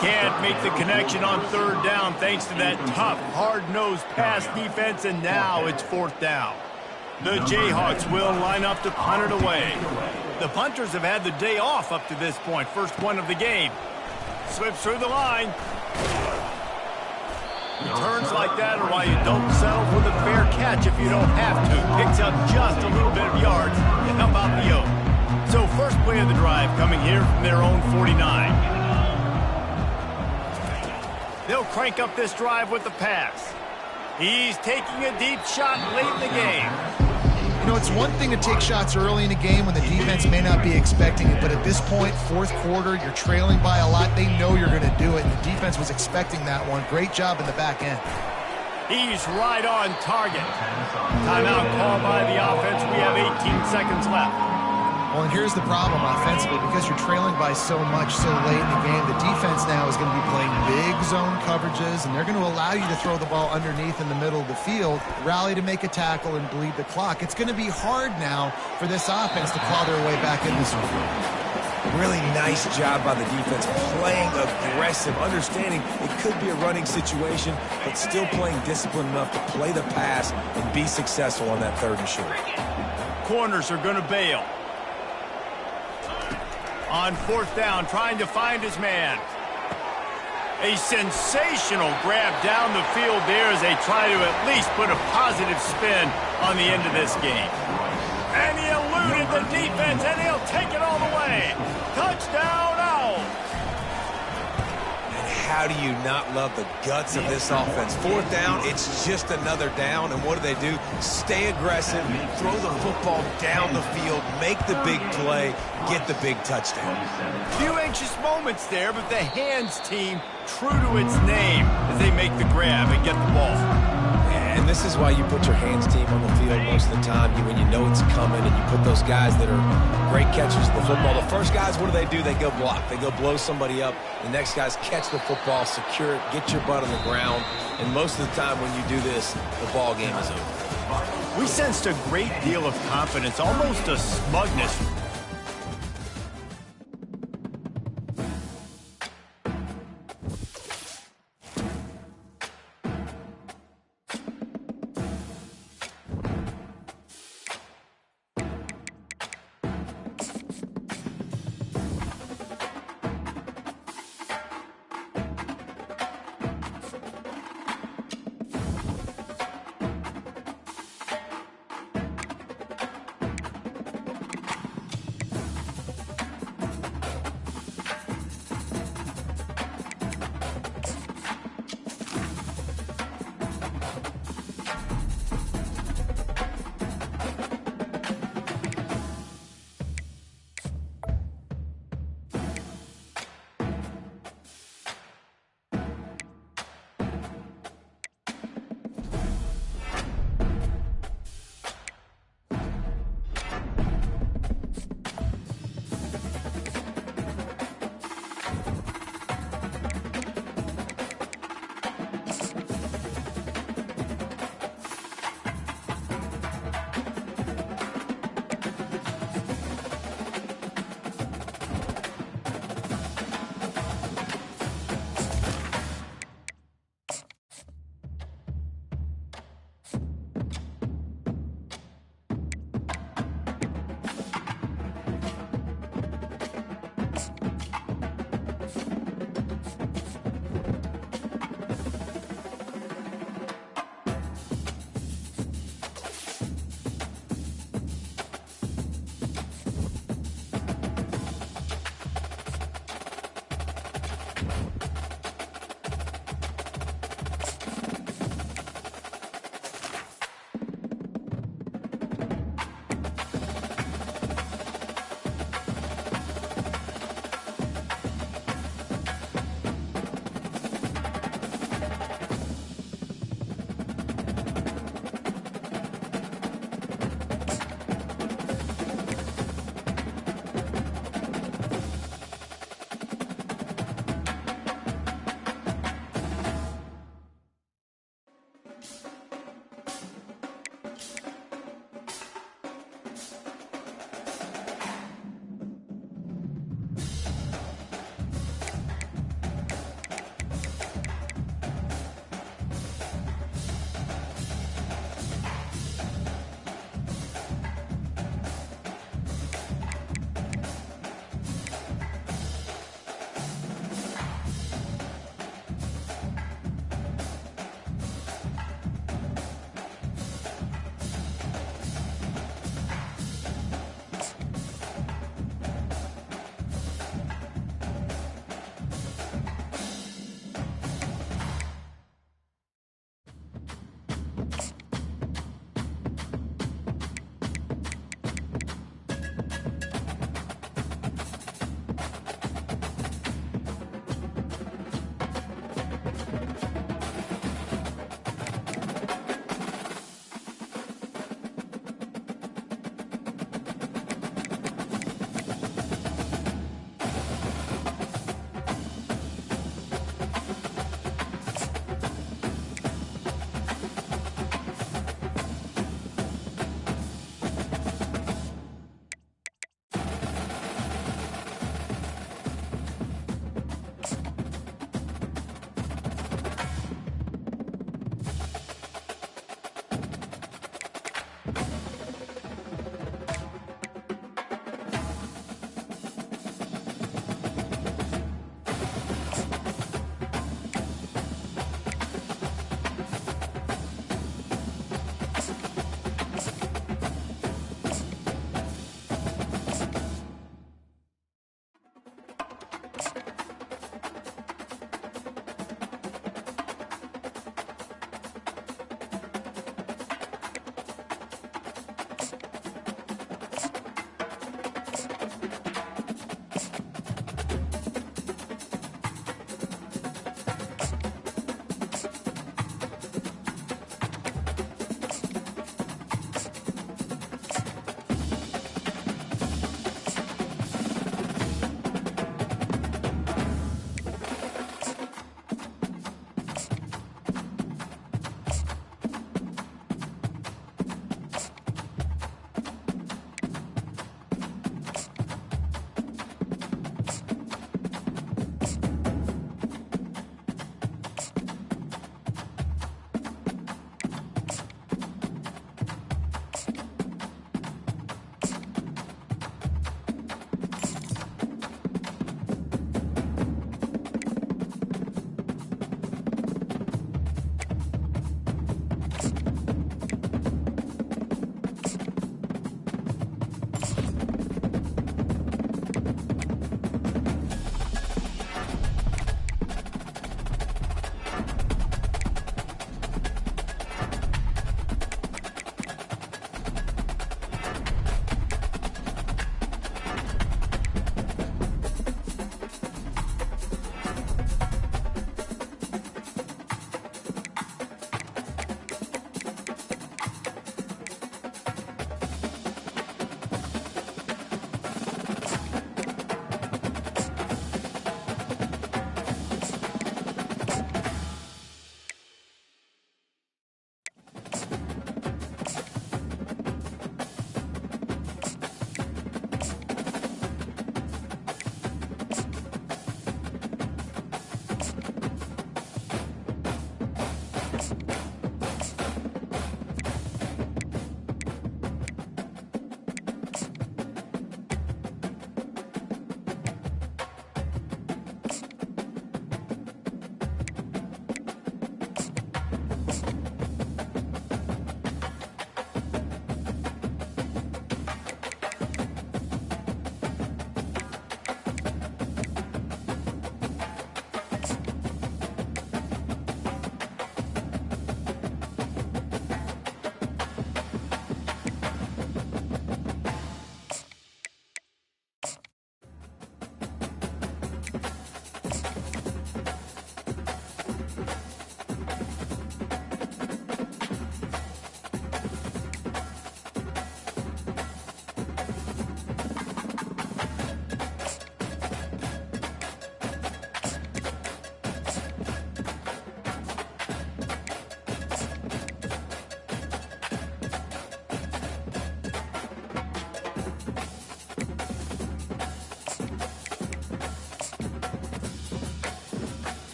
Can't make the connection on 3rd down thanks to that tough, hard-nosed pass defense, and now it's 4th down. The Jayhawks will line up to punt it away. The punters have had the day off up to this point. First one of the game. Slips through the line. Returns like that are why you don't settle for the fair catch if you don't have to. Picks up just a little bit of yards to help out the yoke. So first play of the drive coming here from their own 49. They'll crank up this drive with the pass. He's taking a deep shot late in the game. You know, it's one thing to take shots early in a game when the defense may not be expecting it, but at this point, 4th quarter, you're trailing by a lot. They know you're going to do it, and the defense was expecting that one. Great job in the back end. He's right on target. Timeout called by the offense. We have 18 seconds left. Well, and here's the problem offensively. Because you're trailing by so much so late in the game, the defense now is going to be playing big zone coverages, and they're going to allow you to throw the ball underneath in the middle of the field, rally to make a tackle, and bleed the clock. It's going to be hard now for this offense to claw their way back in this one. Really nice job by the defense, playing aggressive, understanding it could be a running situation, but still playing disciplined enough to play the pass and be successful on that 3rd and short. Corners are going to bail. On 4th down, trying to find his man. A sensational grab down the field there as they try to at least put a positive spin on the end of this game. And he eluded the defense, and he'll take it all the way. Touchdown, Owls. And how do you not love the guts of this offense? 4th down, it's just another down, and what do? Stay aggressive, throw the football down the field, make the big play, get the big touchdown. Few anxious moments there, but the hands team true to its name as they make the grab and get the ball. And this is why you put your hands team on the field most of the time, when you know it's coming, and you put those guys that are great catchers of the football. The first guys, what do? They go block. They go blow somebody up. The next guys catch the football, secure it, get your butt on the ground. And most of the time when you do this, the ball game is over. We sensed a great deal of confidence, almost a smugness.